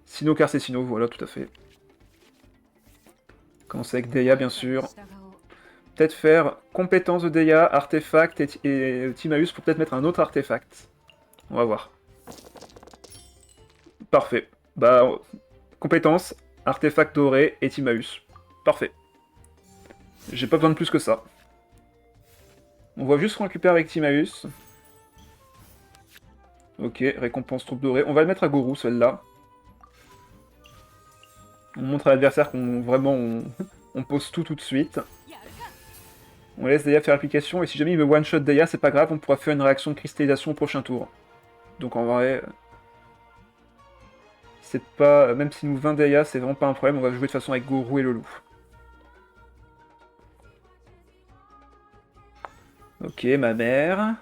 Sino car c'est Sino, voilà, tout à fait. Commencer avec Deia, bien sûr. Peut-être faire compétence de Deia, artefact et Timaeus pour peut-être mettre un autre artefact. On va voir. Parfait. Compétence, artefact doré et Timaeus. Parfait. J'ai pas besoin de plus que ça. On va juste récupérer avec Timaeus. Ok, récompense troupe dorée. On va le mettre à Gorou, celle-là. On montre à l'adversaire qu'on vraiment on pose tout de suite. On laisse Deia faire l'application, et si jamais il me one-shot Deia, c'est pas grave, on pourra faire une réaction de cristallisation au prochain tour. Donc en vrai... C'est pas... Même si nous 20 Deia, c'est vraiment pas un problème, on va jouer de toute façon avec Gorou et le loup. Ok, ma mère...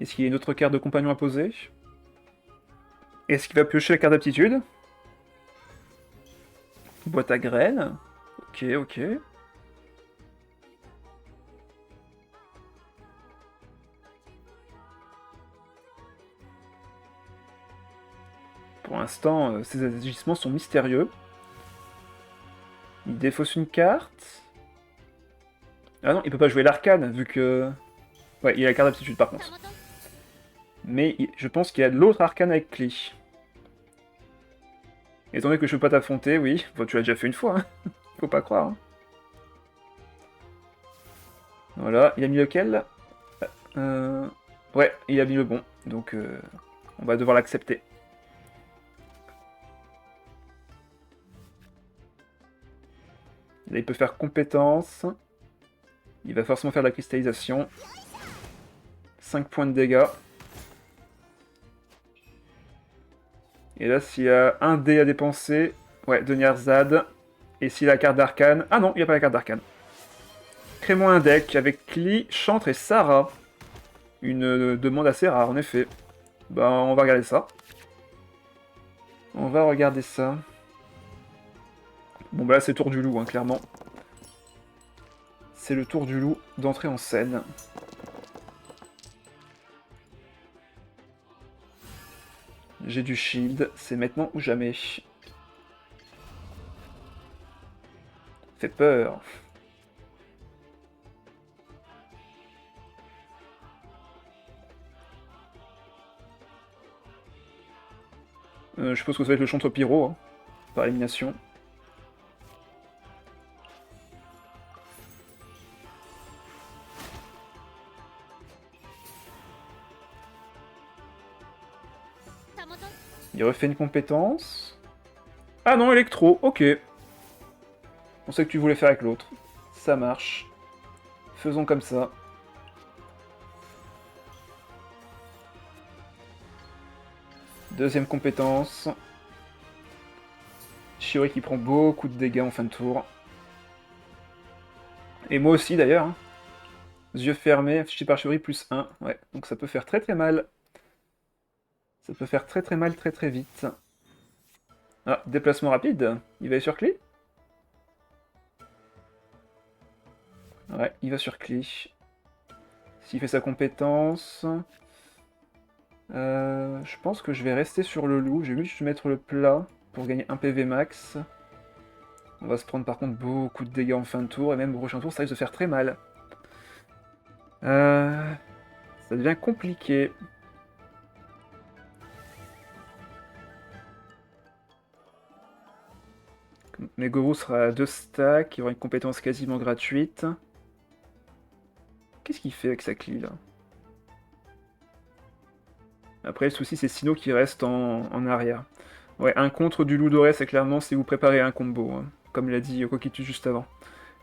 Est-ce qu'il y a une autre carte de compagnon à poser? Est-ce qu'il va piocher la carte d'aptitude? Boîte à graines. Ok, ok. Pour l'instant, ces agissements sont mystérieux. Il défausse une carte. Ah non, il peut pas jouer l'arcane, vu que... Ouais, il a la carte d'aptitude par contre. Mais je pense qu'il y a de l'autre arcane avec Klee. Étant donné que je peux pas t'affronter, oui. Bon, tu l'as déjà fait une fois, hein. Faut pas croire. Hein. Voilà, il a mis lequel Ouais, il a mis le bon. Donc, on va devoir l'accepter. Là, il peut faire compétence. Il va forcément faire de la cristallisation. 5 points de dégâts. Et là, s'il y a un dé à dépenser... Ouais, de Nierzad. Et s'il a la carte d'arcane... Ah non, il n'y a pas la carte d'arcane. Crée-moi un deck avec Klee, Chantre et Sarah. Une demande assez rare, en effet. Bah, on va regarder ça. On va regarder ça. Bon, bah là, c'est tour du loup, hein, clairement. C'est le tour du loup d'entrer en scène. J'ai du shield, c'est maintenant ou jamais. Fait peur. Je suppose que ça va être le chantre pyro, hein, par élimination. Il refait une compétence. Ah non, électro, ok. On sait que tu voulais faire avec l'autre. Ça marche. Faisons comme ça. Deuxième compétence. Shiori qui prend beaucoup de dégâts en fin de tour. Et moi aussi d'ailleurs. Hein. Yeux fermés, affiché par Shiori plus 1. Ouais, donc ça peut faire très très mal. Ça peut faire très très mal très très vite. Ah, déplacement rapide. Il va aller sur Klee. Ouais, il va sur Klee. S'il fait sa compétence... je pense que je vais rester sur le loup. Je vais juste mettre le plat pour gagner 1 PV max. On va se prendre par contre beaucoup de dégâts en fin de tour. Et même au prochain tour, ça risque de faire très mal. Ça devient compliqué. Meguru sera à 2 stacks. Il aura une compétence quasiment gratuite. Qu'est-ce qu'il fait avec sa clé là? Après, le souci, c'est Sino qui reste en arrière. Ouais, un contre du loup doré, c'est clairement si vous préparez un combo, hein, comme l'a dit Kokitu juste avant.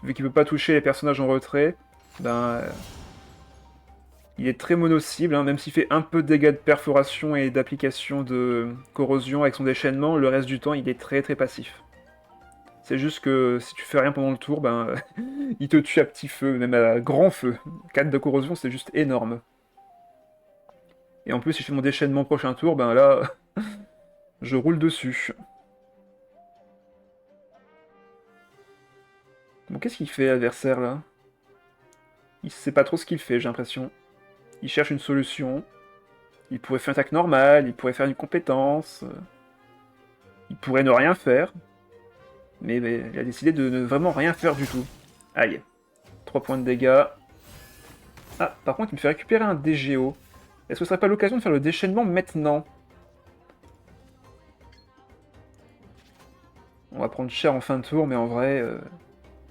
Vu qu'il peut pas toucher les personnages en retrait, ben... il est très mono-cible, hein, même s'il fait un peu de dégâts de perforation et d'application de corrosion avec son déchaînement, le reste du temps, il est très très passif. C'est juste que si tu fais rien pendant le tour, ben... il te tue à petit feu, même à grand feu. 4 de corrosion, c'est juste énorme. Et en plus, si je fais mon déchaînement prochain tour, ben là... je roule dessus. Bon, qu'est-ce qu'il fait, l'adversaire, là? Il sait pas trop ce qu'il fait, j'ai l'impression. Il cherche une solution. Il pourrait faire une attaque normale, il pourrait faire une compétence. Il pourrait ne rien faire. Mais il a décidé de ne vraiment rien faire du tout. Aïe. 3 points de dégâts. Ah, par contre, il me fait récupérer un DGO. Est-ce que ce serait pas l'occasion de faire le déchaînement maintenant? On va prendre cher en fin de tour, mais en vrai,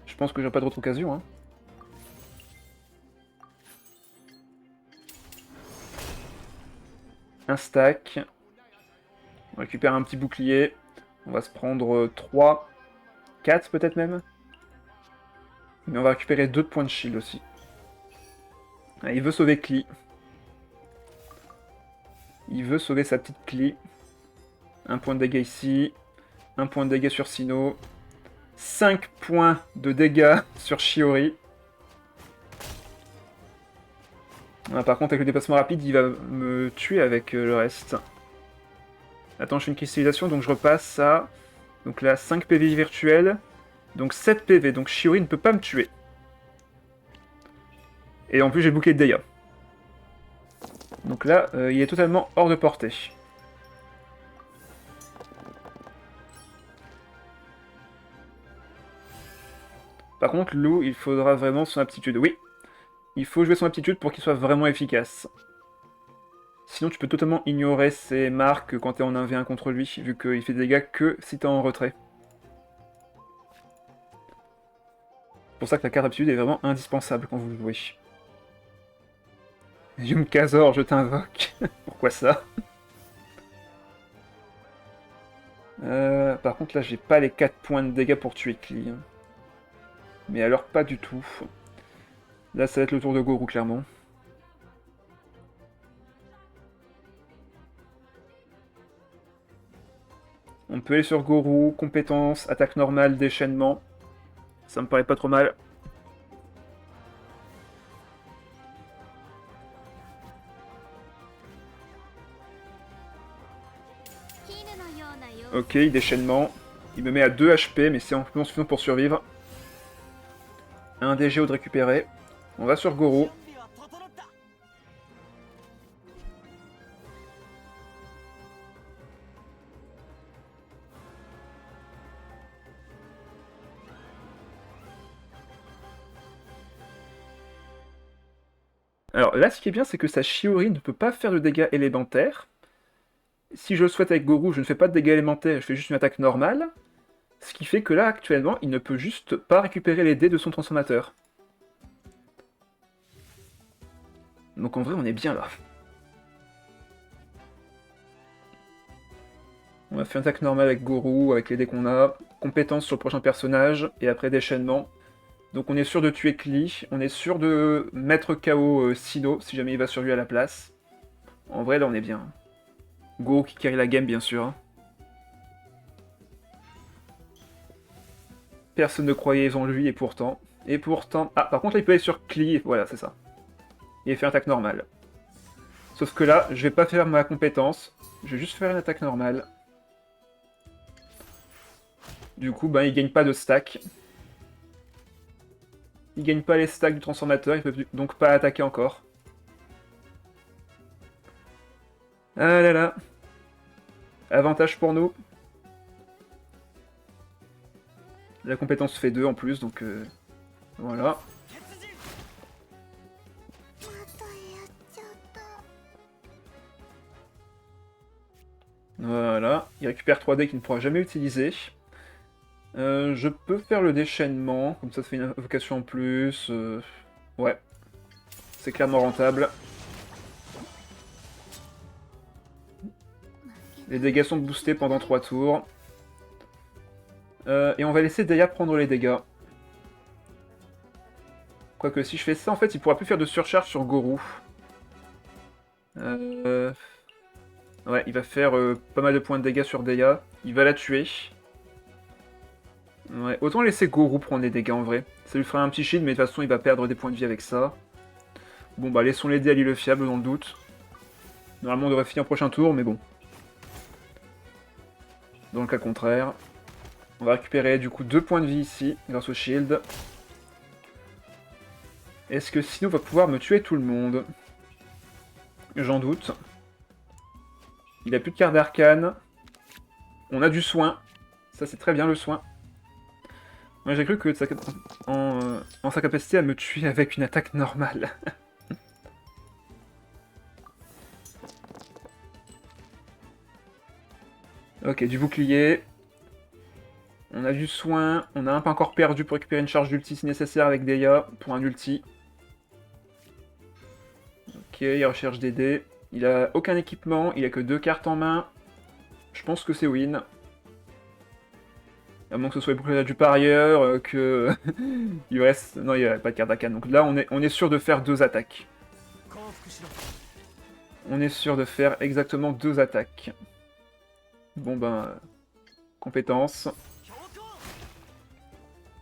je pense que j'ai pas d'autre occasion. Hein. Un stack. On récupère un petit bouclier. On va se prendre 3, 4 peut-être même. Mais on va récupérer 2 points de shield aussi. Ah, il veut sauver Klee. Il veut sauver sa petite Klee. Un point de dégâts ici. Un point de dégâts sur Sino. 5 points de dégâts sur Shiori. Ah, par contre, avec le déplacement rapide, il va me tuer avec le reste. Attends, je fais une cristallisation, donc je repasse à... Donc là, 5 PV virtuels. Donc 7 PV, donc Shiori ne peut pas me tuer. Et en plus, j'ai le bouclier de dégâts. Donc là, il est totalement hors de portée. Par contre, Lou, il faudra vraiment son aptitude. Oui, il faut jouer son aptitude pour qu'il soit vraiment efficace. Sinon, tu peux totalement ignorer ses marques quand t'es en 1v1 contre lui, vu qu'il fait des dégâts que si t'es en retrait. C'est pour ça que la carte d'aptitude est vraiment indispensable quand vous jouez. Yumkazor, je t'invoque. Pourquoi ça? Par contre, là, j'ai pas les 4 points de dégâts pour tuer Klee. Mais alors, pas du tout. Là, ça va être le tour de Gorou, clairement. On peut aller sur Gorou, compétence, attaque normale, déchaînement. Ça me paraît pas trop mal. Ok, déchaînement. Il me met à 2 HP, mais c'est amplement suffisant pour survivre. Un DGO de récupérer. On va sur Gorou. Alors là, ce qui est bien, c'est que sa Shiori ne peut pas faire de dégâts élémentaires. Si je le souhaite avec Gorou, je ne fais pas de dégâts élémentaires, je fais juste une attaque normale. Ce qui fait que là, actuellement, il ne peut juste pas récupérer les dés de son transformateur. Donc en vrai, on est bien là. On va faire une attaque normale avec Gorou, avec les dés qu'on a. Compétence sur le prochain personnage, et après déchaînement. Donc on est sûr de tuer Klee, on est sûr de mettre KO Sino, si jamais il va sur lui à la place. En vrai, là, on est bien. Gorou qui carry la game, bien sûr. Personne ne croyait en lui, et pourtant... Ah, par contre, là, il peut aller sur Klee, voilà, c'est ça. Et faire une attaque normale. Sauf que là, je vais pas faire ma compétence, je vais juste faire une attaque normale. Du coup, ben, il gagne pas de stack. Il gagne pas les stacks du transformateur, il peut donc pas attaquer encore. Ah là là. Avantage pour nous. La compétence fait 2 en plus, donc voilà. Voilà. Il récupère 3D qu'il ne pourra jamais utiliser. Je peux faire le déchaînement, comme ça fait une invocation en plus. Ouais. C'est clairement rentable. Les dégâts sont boostés pendant 3 tours. Et on va laisser Deya prendre les dégâts. Quoique si je fais ça, en fait, il pourra plus faire de surcharge sur Gorou. Ouais, il va faire pas mal de points de dégâts sur Deya. Il va la tuer. Ouais, autant laisser Gorou prendre les dégâts en vrai. Ça lui fera un petit shield, mais de toute façon, il va perdre des points de vie avec ça. Bon, bah, laissons l'aider à l'île fiable dans le doute. Normalement, on devrait finir au prochain tour, mais bon. Dans le cas contraire. On va récupérer du coup 2 points de vie ici, grâce au shield. Est-ce que Sino va pouvoir me tuer tout le monde? J'en doute. Il a plus de carte d'arcane. On a du soin. Ça, c'est très bien le soin. Moi, j'ai cru que en sa capacité à me tuer avec une attaque normale. Ok, du bouclier. On a du soin. On a un pas encore perdu pour récupérer une charge d'ulti si nécessaire avec Deya pour un ulti. Ok, il recherche des dés. Il a aucun équipement, il a que 2 cartes en main. Je pense que c'est win. À moins que ce soit le bouclier du parieur, que... il reste... Non, il n'y a pas de carte d'arcane. Donc là, on est sûr de faire 2 attaques. On est sûr de faire exactement 2 attaques. Bon ben... compétence.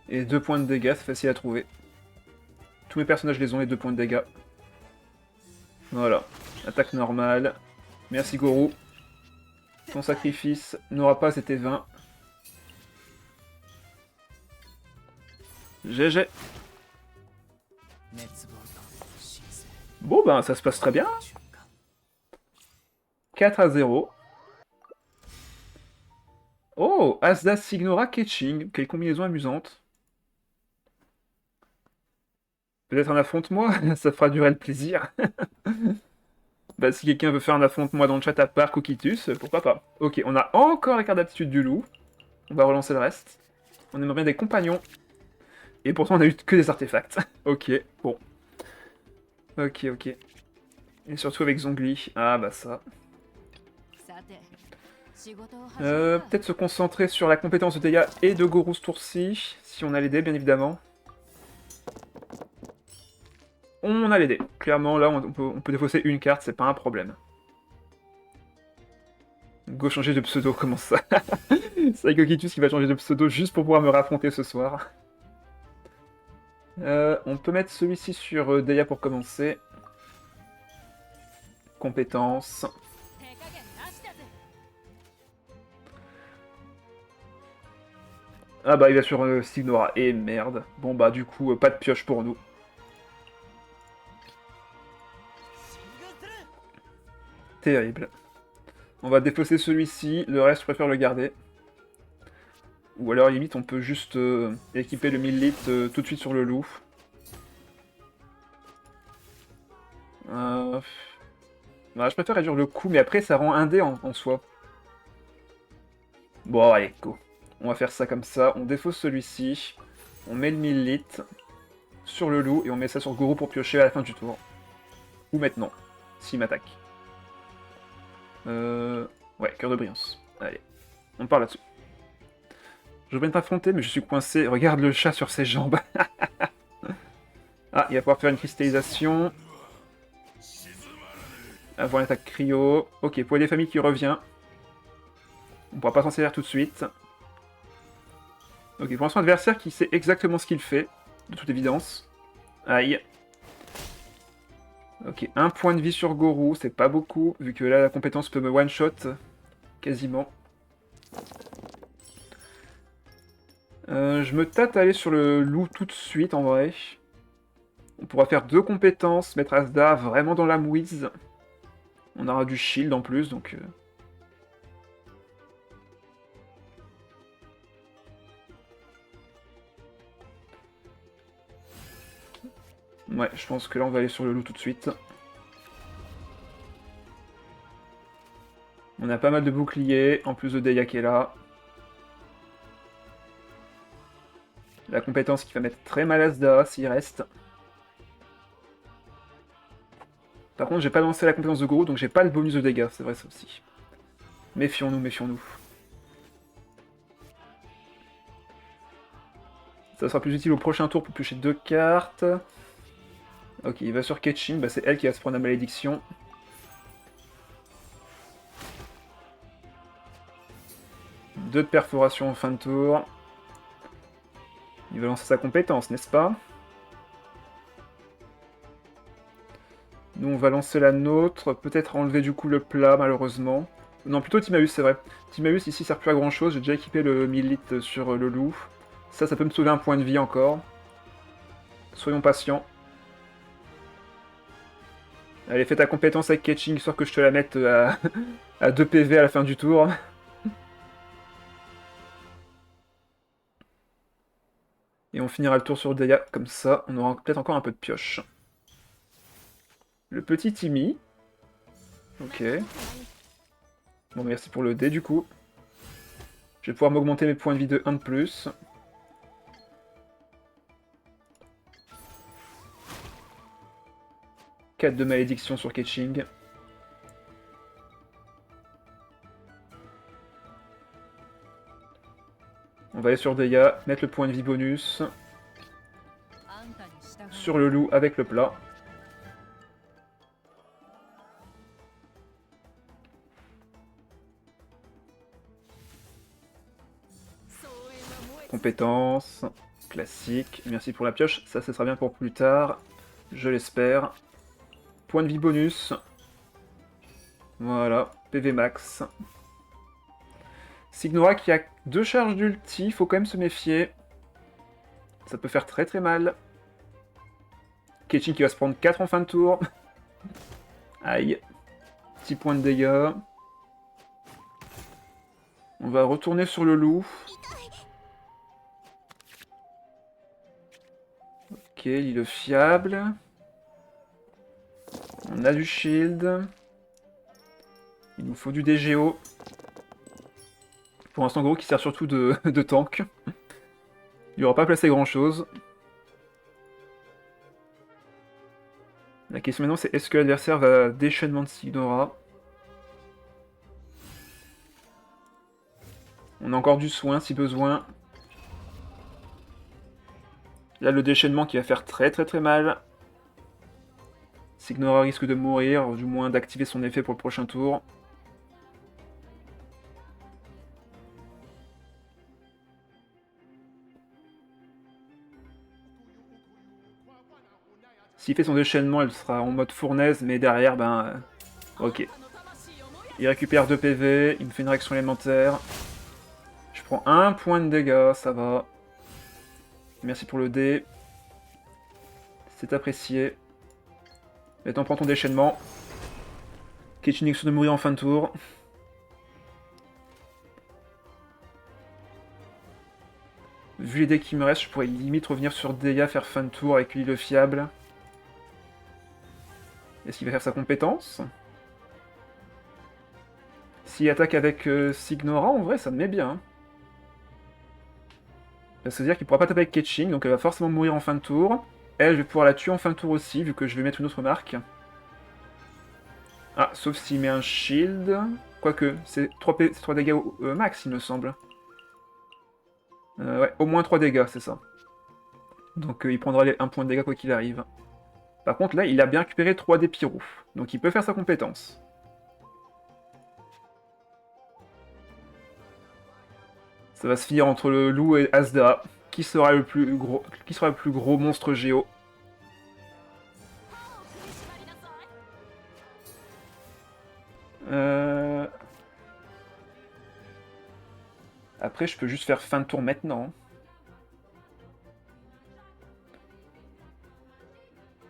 Et 2 points de dégâts, c'est facile à trouver. Tous mes personnages les ont, les 2 points de dégâts. Voilà. Attaque normale. Merci Gorou. Ton sacrifice n'aura pas été vain. GG. Bon ben ça se passe très bien. 4-0. Oh, Asda Signora Ketching. Quelle combinaison amusante. Peut-être un affronte-moi, ça fera durer le plaisir. Bah si quelqu'un veut faire un affronte-moi dans le chat à part Coquitus, pourquoi pas. Ok, on a encore la carte d'aptitude du loup. On va relancer le reste. On aimerait bien des compagnons. Et pourtant on a eu que des artefacts. Ok, bon. Ok, ok. Et surtout avec Zongli. Ah bah ça. Peut-être se concentrer sur la compétence de Deya et de Gorou ce tour-ci, si on a les dés bien évidemment. On a les dés. Clairement, là, on peut défausser une carte, c'est pas un problème. Go changer de pseudo, comment ça? C'est Gokitus qui va changer de pseudo juste pour pouvoir me raffronter ce soir. On peut mettre celui-ci sur Deia pour commencer. Compétences. Ah bah il va sur Signora. Et merde. Bon bah du coup, pas de pioche pour nous. Terrible. On va défausser celui-ci, le reste je préfère le garder. Ou alors limite on peut juste équiper le 1000 litres tout de suite sur le loup. Bah, je préfère réduire le coût, mais après ça rend un dé en soi. Bon allez, go. On va faire ça comme ça, on défausse celui-ci, on met le 1000 litres sur le loup et on met ça sur Goro pour piocher à la fin du tour. Ou maintenant, s'il m'attaque. Ouais, cœur de brillance. Allez, on part là-dessus. Je viens de t'affronter, mais je suis coincé. Regarde le chat sur ses jambes. Ah, il va pouvoir faire une cristallisation. Avoir une attaque cryo. Ok, pour des familles qui revient. On pourra pas s'en servir tout de suite. Ok, pour l'instant, adversaire qui sait exactement ce qu'il fait, de toute évidence. Aïe. Ok, un point de vie sur Goro, c'est pas beaucoup, vu que là, la compétence peut me one-shot, quasiment. Je me tâte à aller sur le loup tout de suite, en vrai. On pourra faire 2 compétences, mettre Asda vraiment dans la mouise. On aura du shield en plus, donc... Ouais, je pense que là, on va aller sur le loup tout de suite. On a pas mal de boucliers, en plus de Deia qui est là. La compétence qui va mettre très mal Asda s'il reste. Par contre, j'ai pas lancé la compétence de Goro, donc j'ai pas le bonus de dégâts, c'est vrai ça aussi. Méfions-nous, méfions-nous. Ça sera plus utile au prochain tour pour piocher 2 cartes. Ok, il va sur Ketchin, bah c'est elle qui va se prendre la malédiction. Deux de perforation en fin de tour. Il va lancer sa compétence, n'est-ce pas? Nous, on va lancer la nôtre. Peut-être enlever du coup le plat, malheureusement. Non, plutôt Timaeus, c'est vrai. Timaeus, ici, sert plus à grand-chose. J'ai déjà équipé le 1000 litres sur le loup. Ça peut me sauver un point de vie encore. Soyons patients. Allez, fais ta compétence avec Ketching, histoire que je te la mette à 2 PV à la fin du tour. Et on finira le tour sur Deia, comme ça, on aura peut-être encore un peu de pioche. Le petit Timmy. Ok. Bon, merci pour le dé, du coup. Je vais pouvoir m'augmenter mes points de vie de 1 de plus. « 4 de malédiction sur Ketching. On va aller sur Deia, mettre le point de vie bonus. Sur le loup avec le plat. Compétence, classique. Merci pour la pioche, ça sera bien pour plus tard. Je l'espère. Point de vie bonus. Voilà, PV max. Signora qui a 2 charges d'ulti, faut quand même se méfier. Ça peut faire très très mal. Ketchin qui va se prendre 4 en fin de tour. Aïe. Petit point de dégâts. On va retourner sur le loup. Ok, l'île fiable. On a du shield. Il nous faut du DGO. Pour l'instant, gros, qui sert surtout de tank. Il n'aura pas placé grand chose. La question maintenant, c'est est-ce que l'adversaire va déchaînement de Signora? On a encore du soin si besoin. Là, le déchaînement qui va faire très très très mal. Signora risque de mourir, du moins d'activer son effet pour le prochain tour. S'il fait son déchaînement, elle sera en mode fournaise, mais derrière, ben... ok. Il récupère 2 PV, il me fait une réaction élémentaire. Je prends 1 point de dégâts, ça va. Merci pour le dé. C'est apprécié. Maintenant, prends ton déchaînement. Ketching risque de mourir en fin de tour. Vu les dés qui me restent, je pourrais limite revenir sur Deya, faire fin de tour avec l'île fiable. Est-ce qu'il va faire sa compétence? S'il attaque avec Signora, en vrai, ça me met bien. Hein. Ça veut dire qu'il pourra pas taper avec Ketching, donc elle va forcément mourir en fin de tour. Elle, je vais pouvoir la tuer en fin de tour aussi, vu que je vais mettre une autre marque. Ah, sauf s'il met un shield. Quoique, c'est 3 dégâts max, il me semble. Ouais, au moins 3 dégâts, c'est ça. Donc il prendra 1 point de dégâts quoi qu'il arrive. Par contre, là, il a bien récupéré 3 dés pyro. Donc il peut faire sa compétence. Ça va se finir entre le loup et Asda. Qui sera le plus gros monstre géo? Après, je peux juste faire fin de tour maintenant.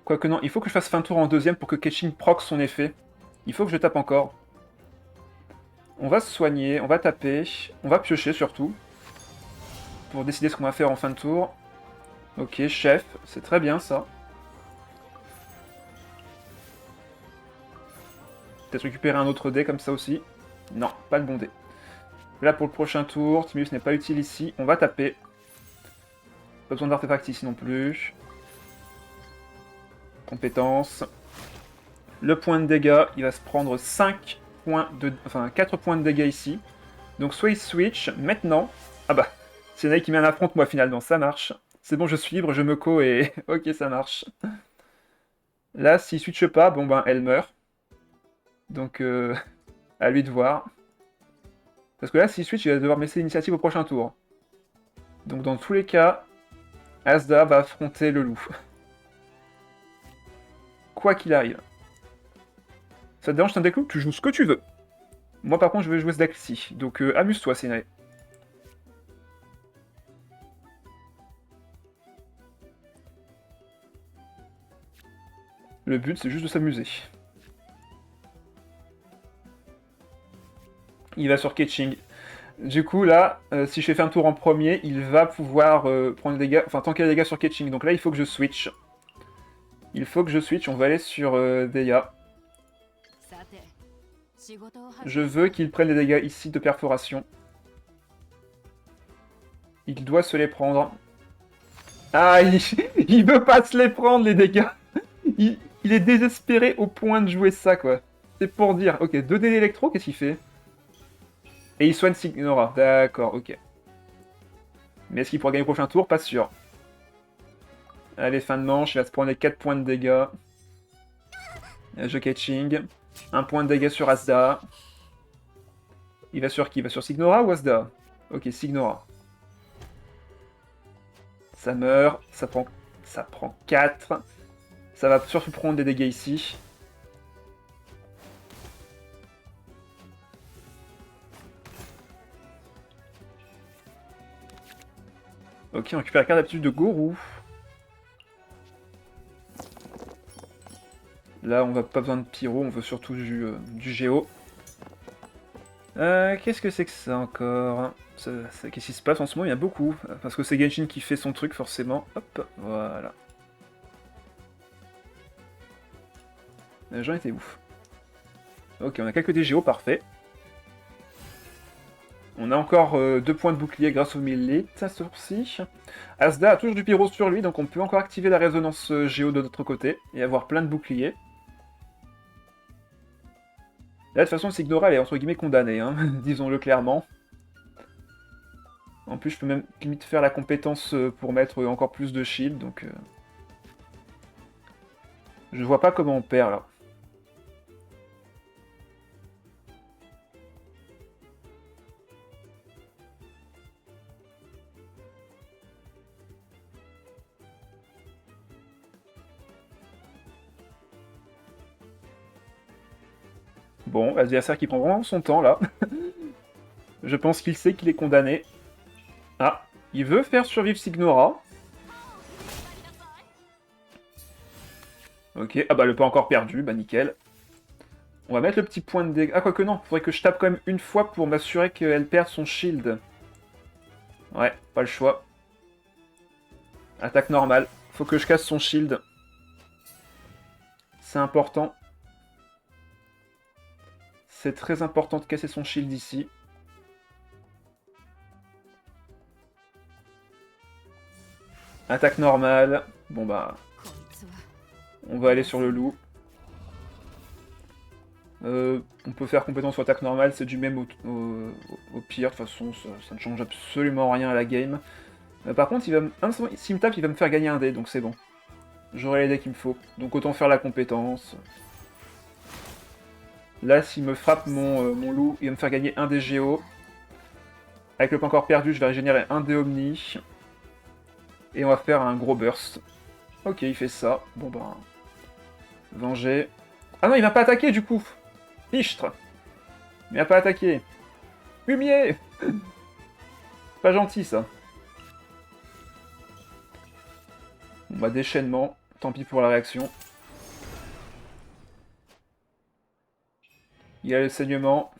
Quoique non, il faut que je fasse fin de tour en deuxième pour que Ketching proc son effet. Il faut que je tape encore. On va se soigner, on va taper, on va piocher surtout. Pour décider ce qu'on va faire en fin de tour. Ok, chef, c'est très bien ça. Peut-être récupérer un autre dé comme ça aussi. Non, pas le bon dé. Là pour le prochain tour, Timius n'est pas utile ici, on va taper. Pas besoin d'artefact ici non plus. Compétence. Le point de dégâts, il va se prendre 5 points de... Enfin, 4 points de dégâts ici. Donc soit il switch, maintenant... Ah bah, c'est Naï qui met un affronte moi finalement, ça marche. C'est bon, je suis libre, je me co et... ok, ça marche. Là, s'il switch pas, bon ben, elle meurt. Donc, à lui de voir. Parce que là, s'il switch, il va devoir me laisser l'initiative au prochain tour. Donc dans tous les cas, Asda va affronter le loup. Quoi qu'il arrive. Ça te dérange, t'as un deck loup? Tu joues ce que tu veux. Moi par contre, je vais jouer ce deck-ci. Donc amuse-toi, Sénae. Le but, c'est juste de s'amuser. Il va sur Ketching. Du coup, là, si je fais un tour en premier, il va pouvoir prendre des dégâts, enfin tanker les dégâts sur Ketching. Donc là, il faut que je switch. Il faut que je switch, on va aller sur Deya. Je veux qu'il prenne des dégâts ici de perforation. Il doit se les prendre. Ah, il veut pas se les prendre, les dégâts. Il est désespéré au point de jouer ça, quoi. C'est pour dire. Ok, 2 dés d'électro, qu'est-ce qu'il fait? Et il soigne Signora. D'accord, ok. Mais est-ce qu'il pourra gagner le prochain tour? Pas sûr. Allez, fin de manche, il va se prendre les 4 points de dégâts. Jeu catching. 1 point de dégâts sur Asda. Il va sur qui? Il va sur Signora ou Asda? Ok, Signora. Ça meurt. Ça prend 4. Ça va surtout prendre des dégâts ici. Ok, on récupère la carte d'habitude de Gorou. Là, on va pas besoin de pyro, on veut surtout du géo. Qu'est-ce que c'est que ça encore? Qu'est-ce qui se passe en ce moment? Il y a beaucoup. Parce que c'est Genshin qui fait son truc, forcément. Hop, voilà. J'en étais ouf. Ok, on a quelques dégéos, parfait. On a encore 2 points de bouclier grâce au melee, ça ci. Asda a toujours du pyro sur lui, donc on peut encore activer la résonance géo de notre côté et avoir plein de boucliers. Là, de toute façon, Signora, elle est entre guillemets condamnée, hein, disons-le clairement. En plus, je peux même limite faire la compétence pour mettre encore plus de shield, donc... Je vois pas comment on perd là. Bon, adversaire qui prend vraiment son temps là. Je pense qu'il sait qu'il est condamné. Ah, il veut faire survivre Signora. Ok, ah bah le pas encore perdu, bah nickel. On va mettre le petit point de dégâts. Ah, quoique non, faudrait que je tape quand même une fois pour m'assurer qu'elle perde son shield. Ouais, pas le choix. Attaque normale. Faut que je casse son shield. C'est important. C'est très important de casser son shield ici. Attaque normale. Bon bah... On va aller sur le loup. On peut faire compétence ou attaque normale, c'est du même au pire. De toute façon, ça ne change absolument rien à la game. Par contre, s'il me tape, il va me faire gagner un dé, donc c'est bon. J'aurai les dés qu'il me faut. Donc autant faire la compétence. Là, s'il me frappe mon loup, il va me faire gagner un dé géo. Avec le pas encore perdu, je vais régénérer un dé omni. Et on va faire un gros burst. Ok, il fait ça. Bon ben... Venger. Ah non, il m'a pas attaqué du coup. Fichtre. Il m'a pas attaqué. Fumier. Pas gentil ça. Bon bah déchaînement. Tant pis pour la réaction. Il a le saignement.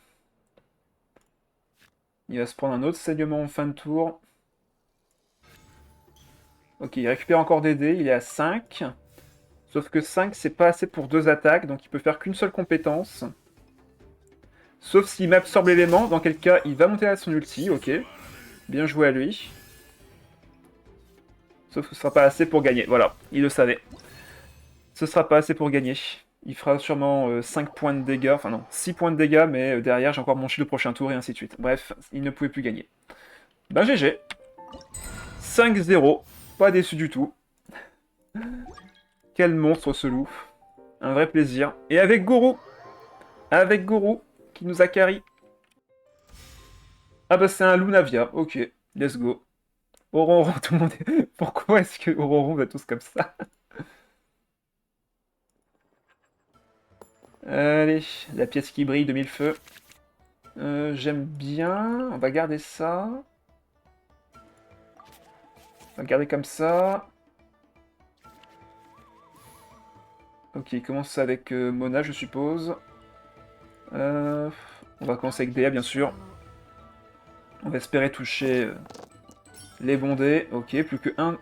Il va se prendre un autre saignement en fin de tour. Ok, il récupère encore des dés. Il est à 5. Sauf que 5, c'est pas assez pour 2 attaques. Donc il peut faire qu'une seule compétence. Sauf s'il m'absorbe l'élément. Dans quel cas, il va monter à son ulti. Ok. Bien joué à lui. Sauf que ce sera pas assez pour gagner. Voilà, il le savait. Ce sera pas assez pour gagner. Il fera sûrement 5 points de dégâts. Enfin non, 6 points de dégâts, mais derrière, j'ai encore mon shield au prochain tour, et ainsi de suite. Bref, il ne pouvait plus gagner. Ben GG. 5-0. Pas déçu du tout. Quel monstre ce loup. Un vrai plaisir. Et avec Gourou. Avec Gourou, qui nous a carry. Ah bah c'est un Lunavia. Ok, let's go. Ororon, tout le monde est... Pourquoi est-ce que Ororon va tous comme ça? Allez, la pièce qui brille de mille feux. J'aime bien. On va garder ça. On va garder comme ça. Ok, il commence avec Mona, je suppose. On va commencer avec Dea, bien sûr. On va espérer toucher les bons dés. Ok, plus que un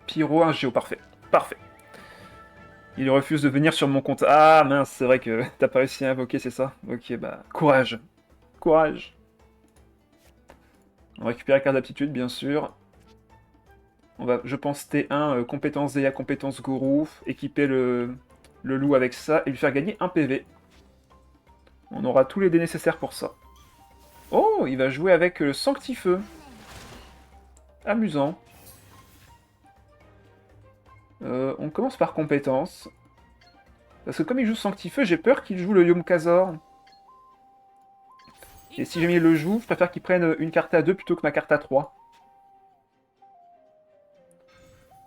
pyro, un géo, parfait. Parfait. Il refuse de venir sur mon compte. Ah mince, c'est vrai que t'as pas réussi à invoquer, c'est ça? Ok, bah, courage. Courage. On récupère la carte d'aptitude, bien sûr. On va, je pense, T1, compétence Dea, compétence Gourou, équiper le loup avec ça et lui faire gagner un PV. On aura tous les dés nécessaires pour ça. Oh, il va jouer avec le Sanctifeu. Amusant. On commence par compétence. Parce que comme il joue Sanctifeu, j'ai peur qu'il joue le Yom-Kazor. Et si jamais il le joue, je préfère qu'il prenne une carte à 2 plutôt que ma carte à 3.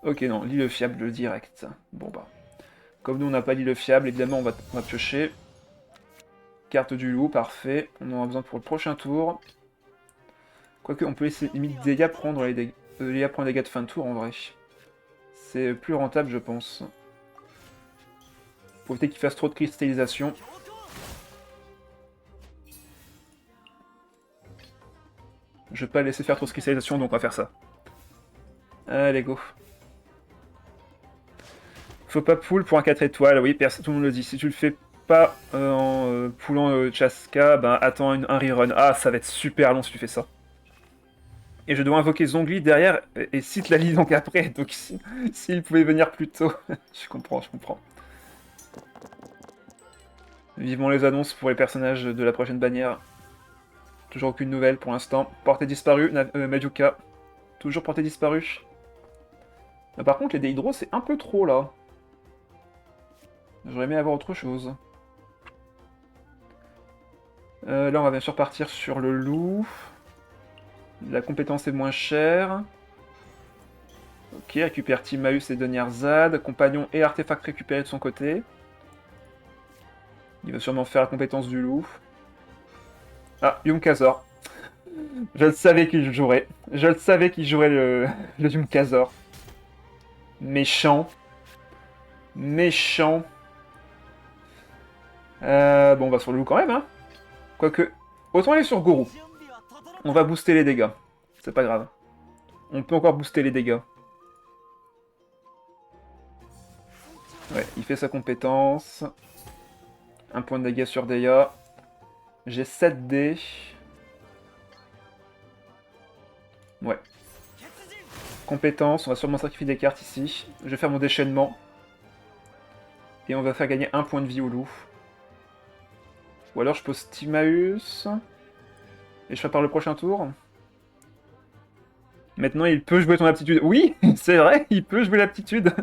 Ok, non, l'île fiable direct. Bon bah. Comme nous on n'a pas l'île fiable, évidemment on va piocher. Carte du loup, parfait. On en a besoin pour le prochain tour. Quoique on peut laisser limite Dea prendre les dégâts, prendre les dégâts de fin de tour en vrai. C'est plus rentable je pense. Pour éviter qu'il fasse trop de cristallisation. Je vais pas laisser faire trop de cristallisation, donc on va faire ça. Allez, go. Faut pas pull pour un 4 étoiles, oui, tout le monde le dit. Si tu le fais pas en pullant Chaska, ben attends un rerun. Ah, ça va être super long si tu fais ça. Et je dois invoquer Zongli derrière et cite la ligne donc après. Donc s'il pouvait venir plus tôt. Je comprends, je comprends. Vivement les annonces pour les personnages de la prochaine bannière. Toujours aucune nouvelle pour l'instant. Portée disparue, Majuka. Toujours portée disparue. Par contre, les dés hydro, c'est un peu trop là. J'aurais aimé avoir autre chose. Là, on va bien sûr partir sur le loup. La compétence est moins chère. Ok, récupère Timaeus et Deniarzad. Compagnon et artefact récupérés de son côté. Il va sûrement faire la compétence du loup. Ah, Yum-Kazor. Je le savais qu'il jouerait. Je le savais qu'il jouerait le Yum-Kazor. Méchant. Méchant. Bon, on va sur le loup quand même, hein. Quoique, autant aller sur Goro. On va booster les dégâts. C'est pas grave. On peut encore booster les dégâts. Ouais, il fait sa compétence. Un point de dégâts sur Deya. J'ai 7 dés. Ouais. Compétence, on va sûrement sacrifier des cartes ici. Je vais faire mon déchaînement. Et on va faire gagner un point de vie au loup. Ou alors je pose Timaeus. Et je prépare le prochain tour. Maintenant, il peut jouer ton aptitude. Oui, c'est vrai, il peut jouer l'aptitude.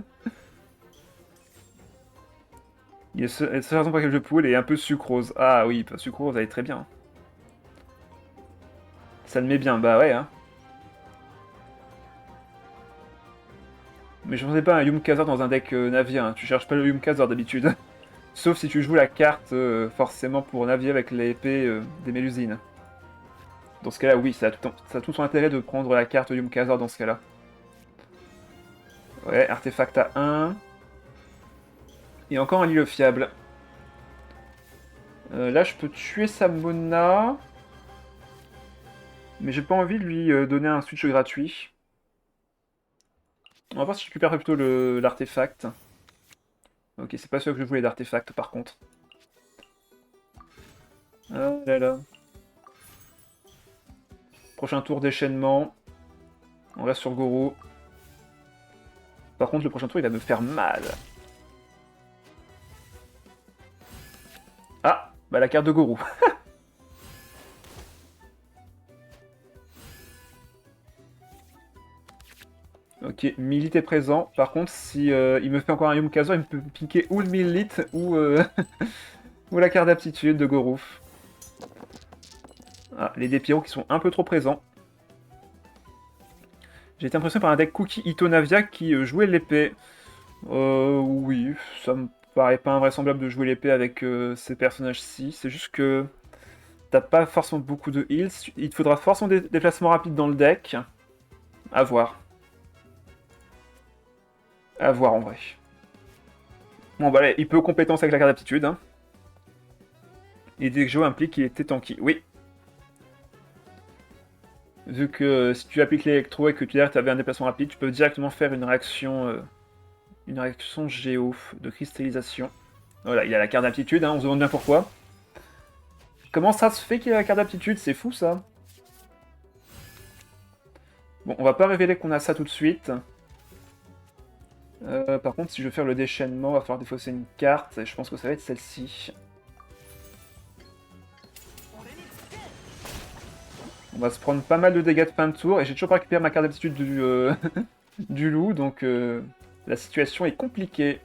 Il y a cette raison pour laquelle je poule et un peu sucrose. Ah oui, sucrose, elle est très bien. Ça le met bien, bah ouais, hein. Mais je pensais pas un Yum-Kazor dans un deck Navia, hein. Tu cherches pas le Yum-Kazor d'habitude. Sauf si tu joues la carte forcément pour Navia avec l'épée des Mélusines. Dans ce cas-là, oui, ça a tout son intérêt de prendre la carte Yum-Kazor dans ce cas-là. Ouais, artefact à 1. Et encore un Lilo fiable. Là, je peux tuer Samona. Mais j'ai pas envie de lui donner un switch gratuit. On va voir si je récupère plutôt l'artefact. Ok, c'est pas sûr que je voulais d'artefact par contre. Ah là là. Prochain tour déchaînement. On reste sur Goro. Par contre, le prochain tour, il va me faire mal. Ah, bah la carte de Goro. Ok, Milite est présent. Par contre, si il me fait encore un Yum-Kazor, il peut piquer ou le Milite ou, ou la carte d'aptitude de Goro. Ah, les Dépiro qui sont un peu trop présents. J'ai été impressionné par un deck Cookie Ito Navia qui jouait l'épée. Oui, ça me paraît pas invraisemblable de jouer l'épée avec ces personnages-ci. C'est juste que t'as pas forcément beaucoup de heals. Il te faudra forcément des déplacements rapides dans le deck. À voir. À voir en vrai. Bon bah allez, il peut compétence avec la carte d'aptitude. Hein. Et dès que je implique qu'il était tanky. Oui. Vu que si tu appliques l'électro et que tu avais un déplacement rapide, tu peux directement faire une réaction géo de cristallisation. Voilà, il a la carte d'aptitude, hein, on se demande bien pourquoi. Comment ça se fait qu'il a la carte d'aptitude? C'est fou ça. Bon, on va pas révéler qu'on a ça tout de suite. Par contre, si je veux faire le déchaînement, il va falloir défausser une carte, et je pense que ça va être celle-ci. On va se prendre pas mal de dégâts de fin de tour, et j'ai toujours pas récupéré ma carte d'aptitude du loup, donc la situation est compliquée.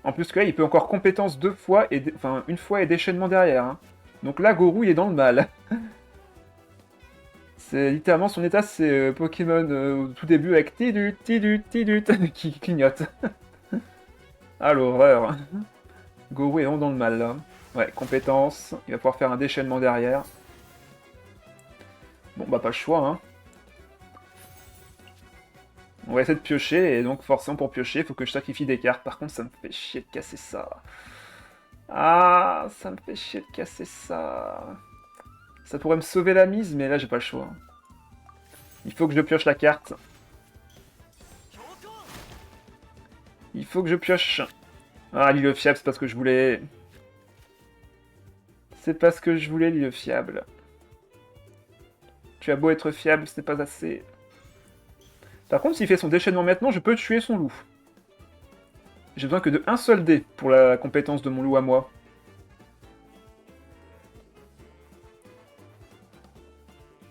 En plus que là, il peut encore compétence deux fois, enfin une fois et déchaînement derrière. Hein. Donc là, Gorou, il est dans le mal. C'est littéralement son état, c'est Pokémon au tout début avec Tidut, Tidut, Tidut qui clignote. Ah l'horreur. Gorou est vraiment dans le mal là. Ouais, compétence, il va pouvoir faire un déchaînement derrière. Bon bah pas le choix hein. On va essayer de piocher, et donc forcément pour piocher, il faut que je sacrifie des cartes. Par contre, ça me fait chier de casser ça. Ah, ça me fait chier de casser ça. Ça pourrait me sauver la mise, mais là j'ai pas le choix. Il faut que je pioche la carte. Il faut que je pioche. Ah, l'île fiable, c'est pas ce que je voulais. C'est pas ce que je voulais, l'île fiable. Tu as beau être fiable, ce n'est pas assez. Par contre, s'il fait son déchaînement maintenant, je peux tuer son loup. J'ai besoin que de un seul dé pour la compétence de mon loup à moi.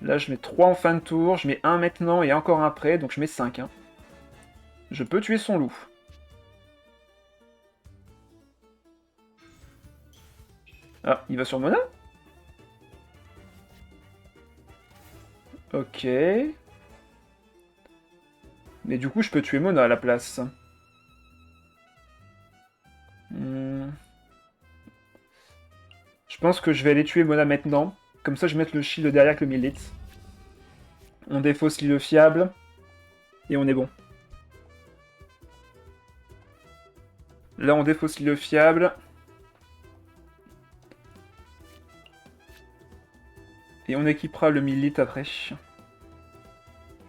Là, je mets 3 en fin de tour, je mets 1 maintenant et encore un après, donc je mets 5. Hein. Je peux tuer son loup. Ah, il va sur Mona? Ok. Mais du coup, je peux tuer Mona à la place. Hmm. Je pense que je vais aller tuer Mona maintenant. Comme ça, je vais mettre le shield derrière avec le Millit. On défausse l'île fiable. Et on est bon. Là, on défausse l'île fiable. Et on équipera le Millit après.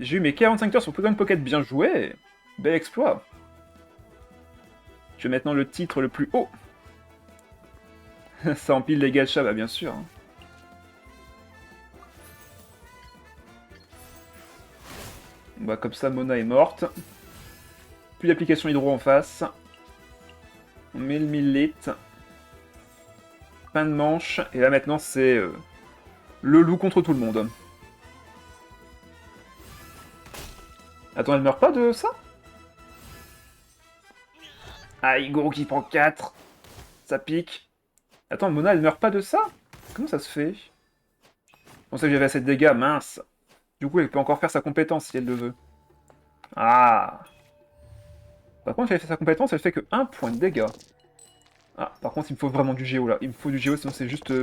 J'ai eu mes 45 heures sur Pokémon Pocket, bien joué. Bel exploit. Je vais maintenant le titre le plus haut. Ça empile les gachas, bah bien sûr. Bah comme ça, Mona est morte. Plus d'application hydro en face. On met le Millit. Fin de manche. Et là maintenant, c'est le loup contre tout le monde. Attends, elle meurt pas de ça? Ah, Igoro qui prend 4. Ça pique. Attends, Mona, elle meurt pas de ça? Comment ça se fait? Je pensais que j'avais assez de dégâts, mince. Du coup, elle peut encore faire sa compétence si elle le veut. Ah. Par contre, si elle fait sa compétence, elle fait que 1 point de dégâts. Ah, par contre, il me faut vraiment du géo là. Il me faut du géo, sinon c'est juste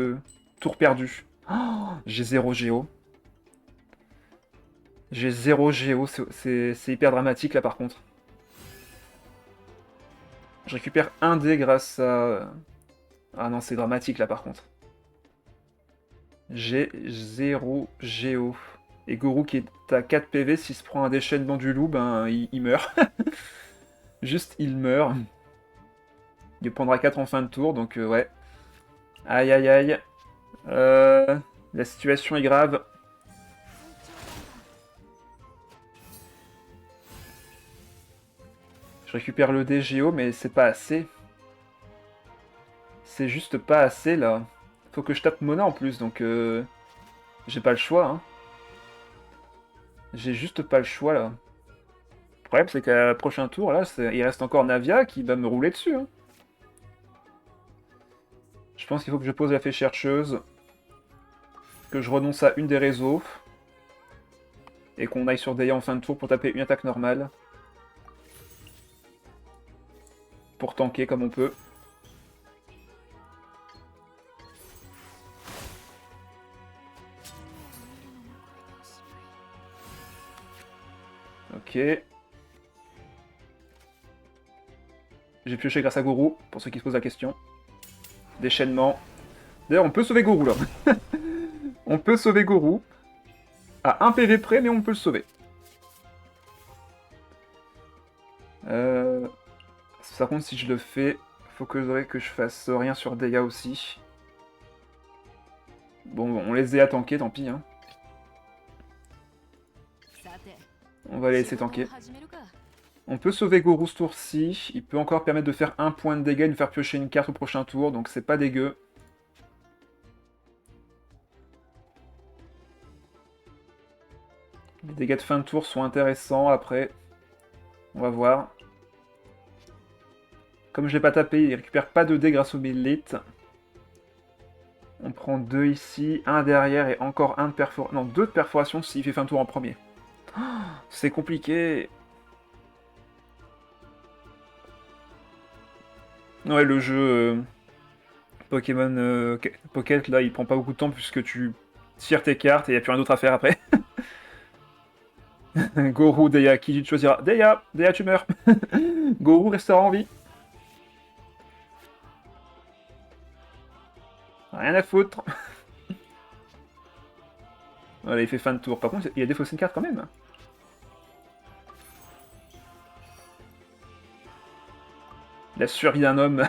tour perdu. Oh, j'ai 0 géo. J'ai 0 géo, c'est hyper dramatique là par contre. Je récupère 1 dé grâce à... Ah non, c'est dramatique là par contre. J'ai 0 géo. Et Goro qui est à 4 PV, s'il se prend un déchaînement du loup, ben il meurt. Juste il meurt. Il prendra 4 en fin de tour, donc ouais. Aïe aïe aïe. La situation est grave. Je récupère le DGO, mais c'est pas assez. C'est juste pas assez, là. Faut que je tape Mona en plus, donc j'ai pas le choix, hein. J'ai juste pas le choix, là. Le problème, c'est qu'à prochain tour, là, il reste encore Navia qui va me rouler dessus, hein. Je pense qu'il faut que je pose la fée chercheuse, que je renonce à une des réseaux, et qu'on aille sur Deya en fin de tour pour taper une attaque normale. Pour tanker comme on peut. Ok. J'ai pioché grâce à Goro, pour ceux qui se posent la question. Déchaînement. D'ailleurs, on peut sauver Goro, là. On peut sauver Goro. À 1 PV près, mais on peut le sauver. Par contre, si je le fais, faut que je fasse rien sur Deya aussi. Bon, on laisse Deya tanker, tant pis. Hein. On va les laisser tanker. On peut sauver Goro ce tour-ci. Il peut encore permettre de faire 1 point de dégâts et de faire piocher une carte au prochain tour, donc c'est pas dégueu. Les dégâts de fin de tour sont intéressants après. On va voir. Comme je l'ai pas tapé, il récupère pas de dés grâce au Millit. On prend 2 ici, 1 derrière et encore 1 de perforation. Non, 2 de perforation s'il fait fin de tour en premier. Oh, c'est compliqué. Ouais, le jeu Pokémon Pocket, là, il prend pas beaucoup de temps puisque tu tires tes cartes et il n'y a plus rien d'autre à faire après. Goro, Deya, qui tu choisiras? Deya, Deya, tu meurs. Goro restera en vie. Rien à foutre. Voilà, il fait fin de tour. Par contre, il a défaussé une carte quand même. La survie d'un homme.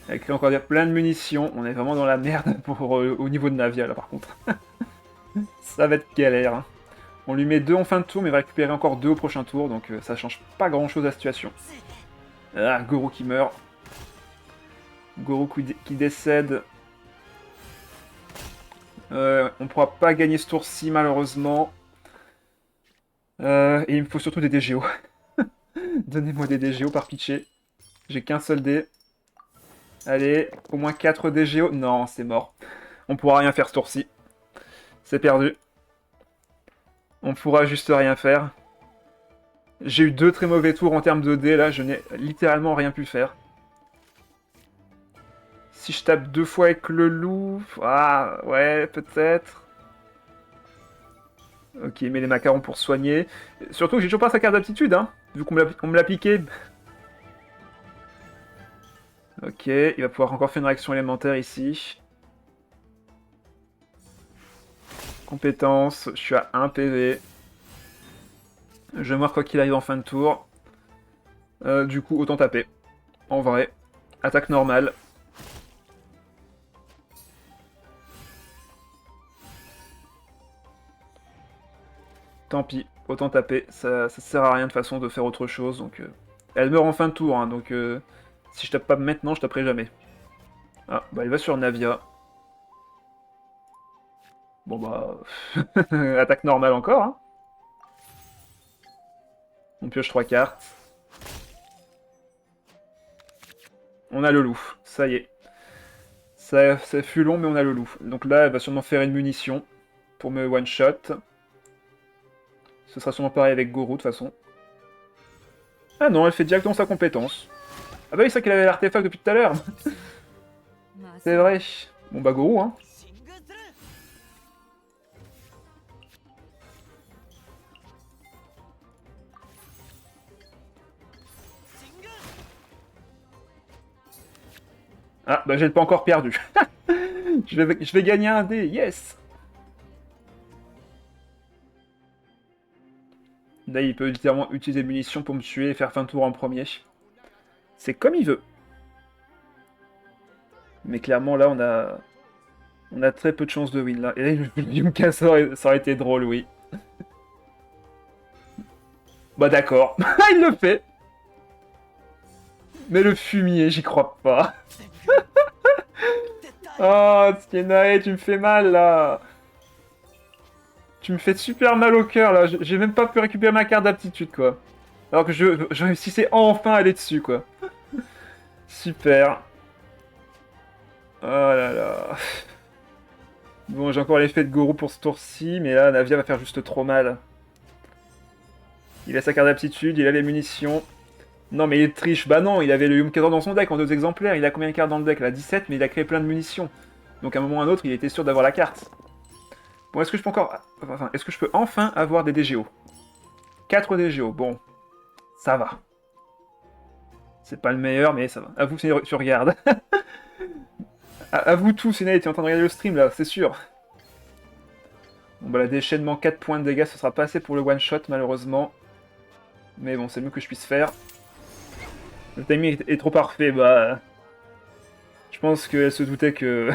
Avec encore plein de munitions. On est vraiment dans la merde pour, au niveau de Navia, là, par contre. Ça va être galère. Hein. On lui met 2 en fin de tour, mais il va récupérer encore 2 au prochain tour, donc ça change pas grand-chose à la situation. Ah, Goro qui meurt. Goro qui décède. On pourra pas gagner ce tour-ci, malheureusement. Et il me faut surtout des DGO. Donnez-moi des DGO par pitié. J'ai qu'un seul dé. Allez, au moins 4 DGO. Non, c'est mort. On pourra rien faire ce tour-ci. C'est perdu. On pourra juste rien faire. J'ai eu 2 très mauvais tours en termes de dés, là, je n'ai littéralement rien pu faire. Si je tape 2 fois avec le loup... Ah, ouais, peut-être. Ok, mais les macarons pour soigner. Surtout que j'ai toujours pas sa carte d'aptitude, hein, vu qu'on me l'a piqué. Ok, il va pouvoir encore faire une réaction élémentaire ici. Compétence, je suis à 1 PV. Je meurs quoi qu'il arrive en fin de tour. Du coup, autant taper. En vrai. Attaque normale. Tant pis, autant taper. Ça sert à rien de toute façon de faire autre chose. Donc, elle meurt en fin de tour, hein, donc si je tape pas maintenant, je taperai jamais. Ah, bah il va sur Navia. Bon bah... attaque normale encore, hein. On pioche 3 cartes. On a le loup, ça y est. Ça fut long, mais on a le loup. Donc là, elle va sûrement faire une munition pour me one-shot. Ce sera sûrement pareil avec Goro, de toute façon. Ah non, elle fait directement sa compétence. Ah bah oui, c'est vrai qu'elle avait l'artefact depuis tout à l'heure. C'est vrai. Bon bah Goro, hein. Ah bah j'ai pas encore perdu. je vais gagner un dé, yes. Là, il peut littéralement utiliser munitions pour me tuer et faire fin de tour en premier. C'est comme il veut. Mais clairement, là, on a très peu de chances de win, là. Et là, Yumka, ça aurait été drôle, oui. Bah d'accord. Il le fait. Mais le fumier, j'y crois pas. Oh, Tsukenae, tu me fais mal, là. Tu me fais super mal au cœur, là. J'ai même pas pu récupérer ma carte d'aptitude, quoi. Alors que je réussissais enfin à aller dessus, quoi. Super. Oh là là. Bon, j'ai encore l'effet de Goro pour ce tour-ci, mais là, Navia va faire juste trop mal. Il a sa carte d'aptitude, il a les munitions. Non, mais il triche. Bah non, il avait le Yumkazor dans son deck en 2 exemplaires. Il a combien de cartes dans le deck là? 17, mais il a créé plein de munitions. Donc à un moment ou à un autre, il était sûr d'avoir la carte. Bon, est-ce que je peux encore... Enfin, est-ce que je peux enfin avoir des DGO? 4 DGO, bon. Ça va. C'est pas le meilleur, mais ça va. À vous, tu regardes. À vous tous, Sénat, tu es en train de regarder le stream là, c'est sûr. Bon bah, la déchaînement 4 points de dégâts, ce sera pas assez pour le one-shot, malheureusement. Mais bon, c'est le mieux que je puisse faire. Le timing est trop parfait, bah... Je pense qu'elle se doutait que...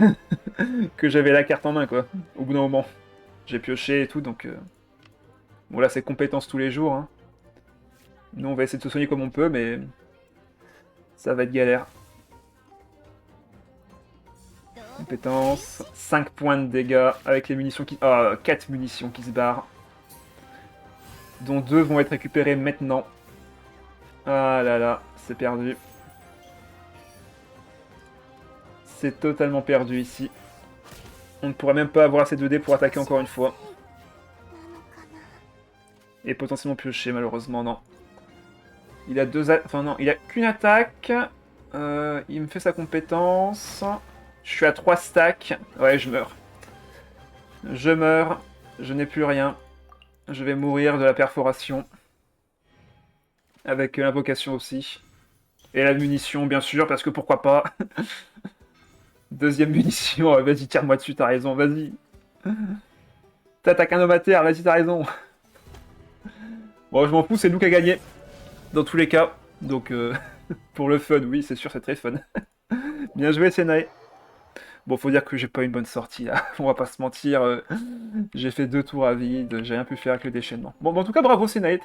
que j'avais la carte en main, quoi. Au bout d'un moment. J'ai pioché et tout, donc... Bon, là, c'est compétences tous les jours, hein. Nous, on va essayer de se soigner comme on peut, mais... Ça va être galère. Compétences... 5 points de dégâts, avec les munitions qui... Ah, 4 munitions qui se barrent. Dont 2 vont être récupérées maintenant. Ah là là, c'est perdu. C'est totalement perdu ici. On ne pourra même pas avoir assez de dés pour attaquer encore une fois. Et potentiellement piocher, malheureusement, non. Il a Enfin non, il a qu'une attaque. Il me fait sa compétence. Je suis à 3 stacks. Ouais, je meurs. Je meurs. Je n'ai plus rien. Je vais mourir de la perforation. Avec l'invocation aussi. Et la munition, bien sûr, parce que pourquoi pas. Deuxième munition. Vas-y, tire-moi dessus, t'as raison, vas-y. T'attaques un homme à terre, vas-y, t'as raison. Bon, je m'en fous, c'est nous qui a gagné. Dans tous les cas. Donc, pour le fun, oui, c'est sûr, c'est très fun. Bien joué, Senae. Bon, faut dire que j'ai pas une bonne sortie, là. On va pas se mentir. J'ai fait 2 tours à vide, j'ai rien pu faire avec le déchaînement. Bon, en tout cas, bravo, Senae.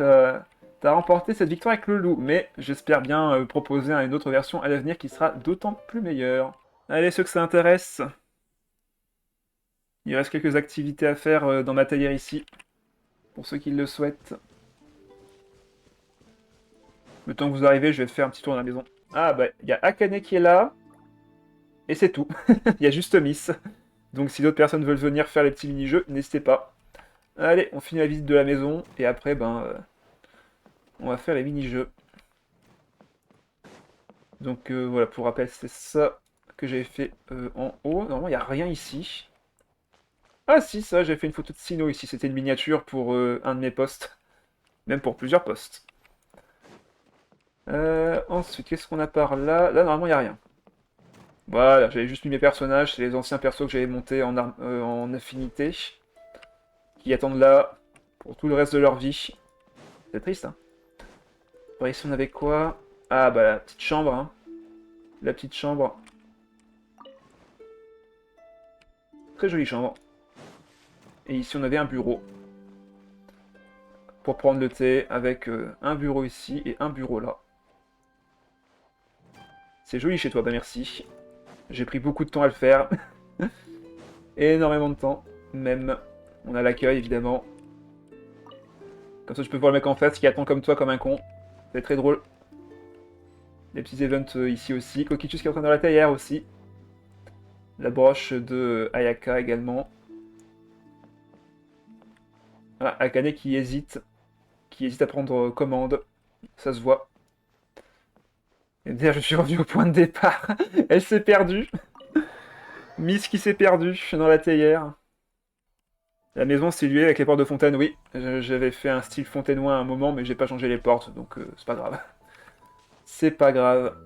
T'as remporté cette victoire avec le loup. Mais j'espère bien proposer une autre version à l'avenir qui sera d'autant plus meilleure. Allez, ceux que ça intéresse. Il reste quelques activités à faire dans ma taillère ici. Pour ceux qui le souhaitent. Le temps que vous arrivez, je vais faire un petit tour dans la maison. Ah bah, il y a Akane qui est là. Et c'est tout. Il y a juste Miss. Donc si d'autres personnes veulent venir faire les petits mini-jeux, n'hésitez pas. Allez, on finit la visite de la maison. Et après, on va faire les mini-jeux. Donc voilà, pour rappel, c'est ça que j'avais fait en haut. Normalement, il n'y a rien ici. Ah si, ça, j'ai fait une photo de Sino ici. C'était une miniature pour un de mes posts. Même pour plusieurs posts. Ensuite, qu'est-ce qu'on a par là? Là, normalement, il n'y a rien. Voilà, j'avais juste mis mes personnages. C'est les anciens persos que j'avais montés en affinité. Qui attendent là pour tout le reste de leur vie. C'est triste, hein. Bon, ici, on avait quoi? Ah, bah, la petite chambre, hein. La petite chambre. Très jolie chambre. Et ici, on avait un bureau. Pour prendre le thé, avec un bureau ici et un bureau là. C'est joli chez toi, bah merci. J'ai pris beaucoup de temps à le faire. Énormément de temps, même. On a l'accueil, évidemment. Comme ça, je peux voir le mec en face qui attend comme toi, comme un con. C'est très drôle. Les petits events ici aussi. Coquitus qui est en train de la théière aussi. La broche de Ayaka également. Ah, Akane qui hésite à prendre commande. Ça se voit. Et d'ailleurs, je suis revenu au point de départ. Elle s'est perdue. Miss qui s'est perdue dans la théière. La maison située avec les portes de fontaine, oui. J'avais fait un style fontainois à un moment, mais j'ai pas changé les portes, donc c'est pas grave. C'est pas grave.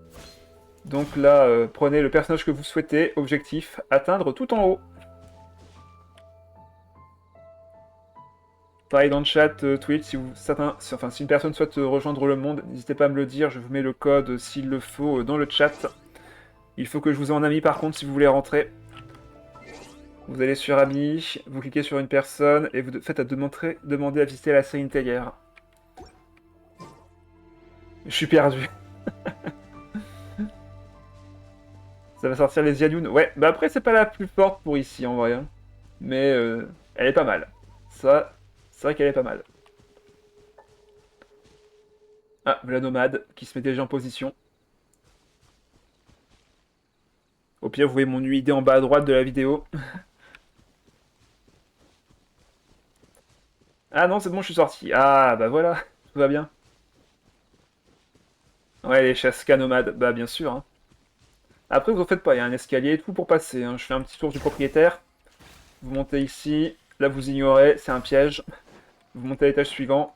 Donc là, prenez le personnage que vous souhaitez. Objectif, atteindre tout en haut. Pareil dans le chat Twitch, si une personne souhaite rejoindre le monde, n'hésitez pas à me le dire, je vous mets le code s'il le faut dans le chat. Il faut que je vous ai en ami par contre si vous voulez rentrer. Vous allez sur Amis, vous cliquez sur une personne et vous faites à demander à visiter la série Interior. Je suis perdu. Ça va sortir les Yanyun. Ouais, bah après c'est pas la plus forte pour ici en vrai. Hein. Mais elle est pas mal. Ça, c'est vrai qu'elle est pas mal. Ah, la nomade qui se met déjà en position. Au pire, vous voyez mon UID en bas à droite de la vidéo. Ah non, c'est bon, je suis sorti. Ah, bah voilà, tout va bien. Ouais, les chasses nomades, bah bien sûr. Hein. Après, vous en faites pas, il y a un escalier et tout pour passer. Hein. Je fais un petit tour du propriétaire. Vous montez ici. Là, vous ignorez, c'est un piège. Vous montez à l'étage suivant.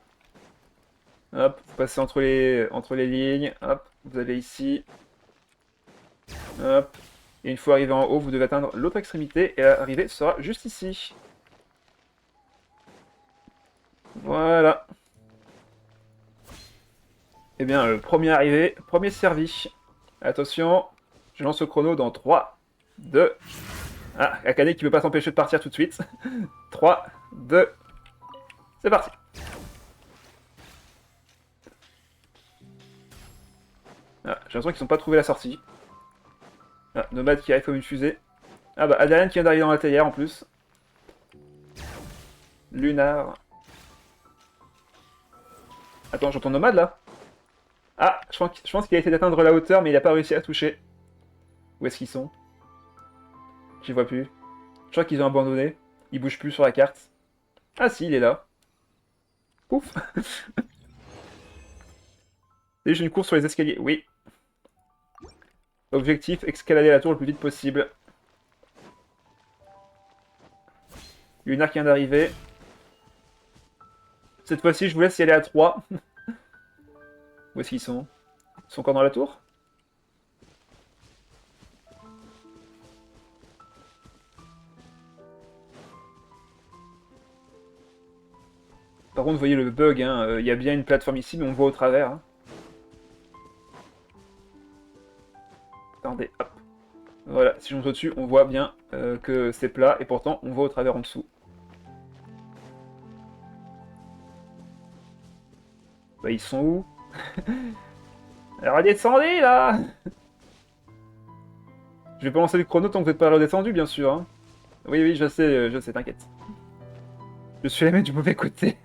Hop, vous passez entre les lignes. Hop, vous allez ici. Hop. Et une fois arrivé en haut, vous devez atteindre l'autre extrémité. Et l'arrivée sera juste ici. Voilà. Eh bien, le premier arrivé, premier servi. Attention, je lance le chrono dans 3, 2... Ah, Akane qui ne peut pas s'empêcher de partir tout de suite. 3, 2... C'est parti. Ah, j'ai l'impression qu'ils n'ont pas trouvé la sortie. Ah, Nomade qui arrive comme une fusée. Ah bah, Adrian qui vient d'arriver dans la théière en plus. Lunar. Attends, j'entends Nomade là. Ah, je pense qu'il a essayé d'atteindre la hauteur, mais il n'a pas réussi à toucher. Où est-ce qu'ils sont? Je les vois plus. Je crois qu'ils ont abandonné. Ils bougent plus sur la carte. Ah si, il est là. Ouf. Et j'ai une course sur les escaliers. Oui. Objectif, escalader la tour le plus vite possible. Lunar qui vient d'arriver. Cette fois-ci, je vous laisse y aller à 3. Où est-ce qu'ils sont? Ils sont encore dans la tour? Par contre, vous voyez le bug, hein, y a bien une plateforme ici, mais on voit au travers. Hein. Attendez, hop. Voilà, si je monte au-dessus, on voit bien que c'est plat, et pourtant, on voit au travers en dessous. Bah, ils sont où? Alors, redescendez, là! Je vais pas lancer le chrono tant que vous n'êtes pas redescendu, bien sûr. Hein. Oui, oui, je sais, t'inquiète. Je suis la main du mauvais côté.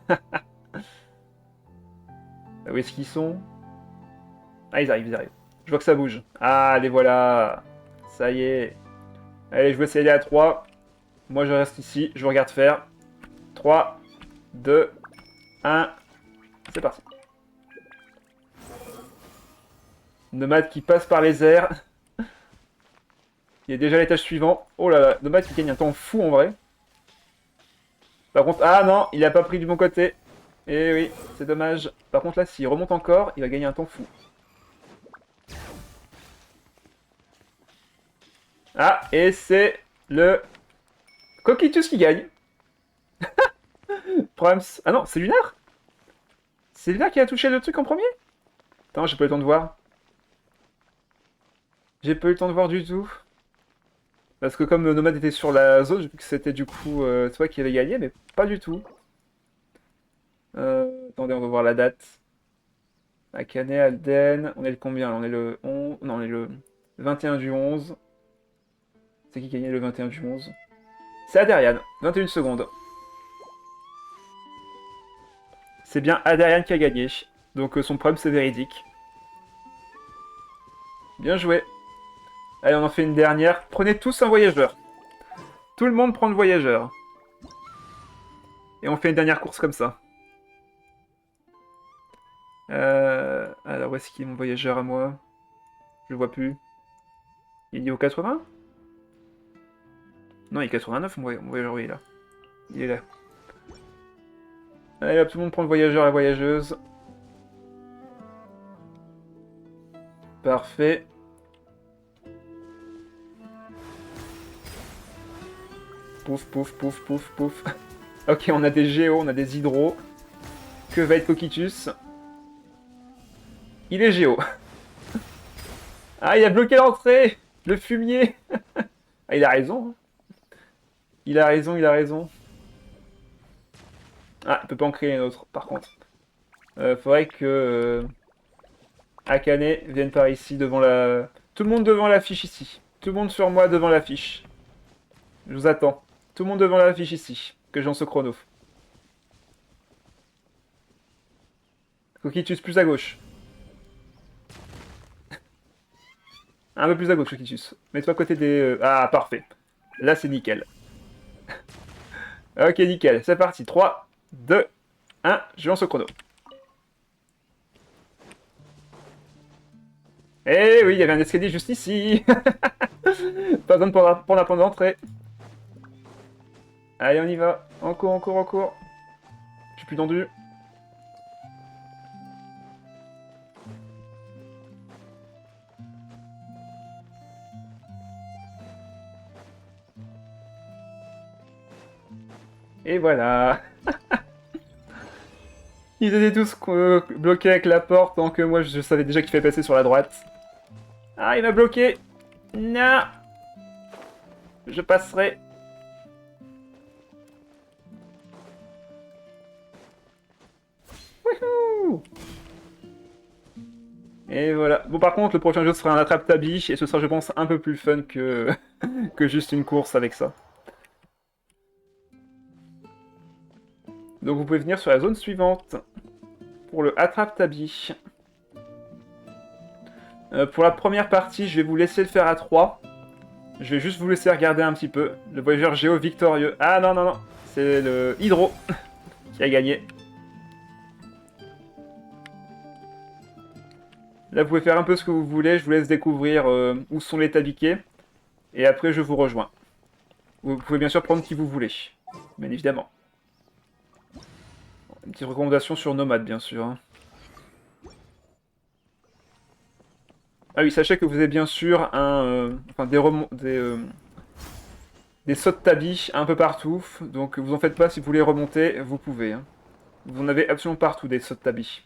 Où est-ce qu'ils sont? Ah, ils arrivent, ils arrivent. Je vois que ça bouge. Ah, les voilà. Ça y est. Allez, je vais essayer d'aller à 3. Moi, je reste ici. Je vous regarde faire. 3, 2, 1. C'est parti. Nomade qui passe par les airs. Il est déjà à l'étage suivant. Oh là là, Nomade qui gagne un temps fou en vrai. Par contre, ah non, il a pas pris du bon côté. Eh oui, c'est dommage. Par contre là, s'il remonte encore, il va gagner un temps fou. Ah, et c'est le Coquitus qui gagne. Prams. Ah non, c'est Lunar. C'est Lunar qui a touché le truc en premier. Attends, j'ai pas eu le temps de voir. J'ai pas eu le temps de voir du tout. Parce que comme le Nomade était sur la zone, j'ai vu que c'était du coup toi qui avais gagné, mais pas du tout. Attendez, on va voir la date. Akane, Alden, on est le combien? On est le 11... Non, on est le 21 du 11. C'est qui gagnait le 21 du 11? C'est Aderian, 21 secondes. C'est bien Aderian qui a gagné. Donc son problème c'est véridique. Bien joué. Allez, on en fait une dernière. Prenez tous un voyageur. Tout le monde prend le voyageur. Et on fait une dernière course comme ça. Alors, où est-ce qu'il est mon voyageur à moi? Je le vois plus. Il est niveau 80? Non, il est 89, mon voyageur, oui, il est là. Il est là. Allez, hop, tout le monde prend le voyageur et la voyageuse. Parfait. Pouf, pouf, pouf, pouf, pouf. Ok, on a des géos, on a des hydros. Que va être Coquitus? Il est géo. Ah, il a bloqué l'entrée! Le fumier! Ah, il a raison. Hein. Il a raison, il a raison. Ah, il peut pas en créer un autre, par contre. Faudrait que Akane vienne par ici, devant la... Tout le monde devant l'affiche ici. Tout le monde sur moi devant l'affiche. Je vous attends. Tout le monde devant l'affiche ici. Que j'en ce chrono. Coquitus plus à gauche. Un peu plus à gauche, Coquitus. Mets-toi à côté des... Ah, parfait. Là, c'est nickel. Ok, nickel. C'est parti. 3, 2, 1. Je lance le chrono. Eh oui, il y avait un escalier juste ici. Pas besoin de prendre la porte d'entrée. Allez, on y va. En cours, en cours, en cours. Je suis plus tendu. Et voilà. Ils étaient tous bloqués avec la porte, donc moi je savais déjà qu'il fallait passer sur la droite. Ah, il m'a bloqué. Non. Je passerai. Wouhou. Et voilà. Bon, par contre, le prochain jeu sera un attrape-tabi, et ce sera, je pense, un peu plus fun que, que juste une course avec ça. Donc vous pouvez venir sur la zone suivante pour le attrape-tabi. Pour la première partie, je vais vous laisser le faire à 3. Je vais juste vous laisser regarder un petit peu. Le voyageur géo victorieux. Ah non, non, non. C'est le Hydro qui a gagné. Là, vous pouvez faire un peu ce que vous voulez. Je vous laisse découvrir où sont les tabiquets. Et après, je vous rejoins. Vous pouvez bien sûr prendre qui vous voulez. Bien évidemment. Une petite recommandation sur Nomade, bien sûr. Hein. Ah oui, sachez que vous avez bien sûr enfin, des sauts de tabi un peu partout. Donc vous en faites pas, si vous voulez remonter, vous pouvez. Hein. Vous en avez absolument partout des sauts de tabi.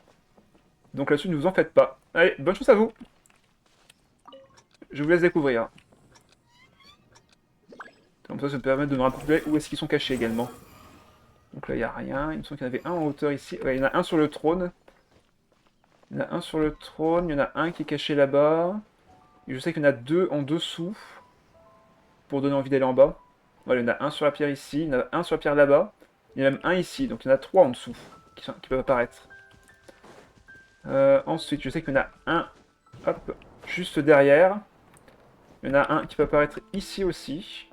Donc là-dessus, ne vous en faites pas. Allez, bonne chance à vous. Je vous laisse découvrir. Comme ça me permet de me rappeler où est-ce qu'ils sont cachés également. Donc là, il n'y a rien. Il me semble qu'il y en avait un en hauteur ici. Ouais, il y en a un sur le trône. Il y en a un sur le trône. Il y en a un qui est caché là-bas. Et je sais qu'il y en a deux en dessous. Pour donner envie d'aller en bas. Voilà, il y en a un sur la pierre ici. Il y en a un sur la pierre là-bas. Il y en a même un ici. Donc il y en a trois en dessous qui peuvent apparaître. Ensuite, je sais qu'il y en a un Hop, juste derrière. Il y en a un qui peut apparaître ici aussi.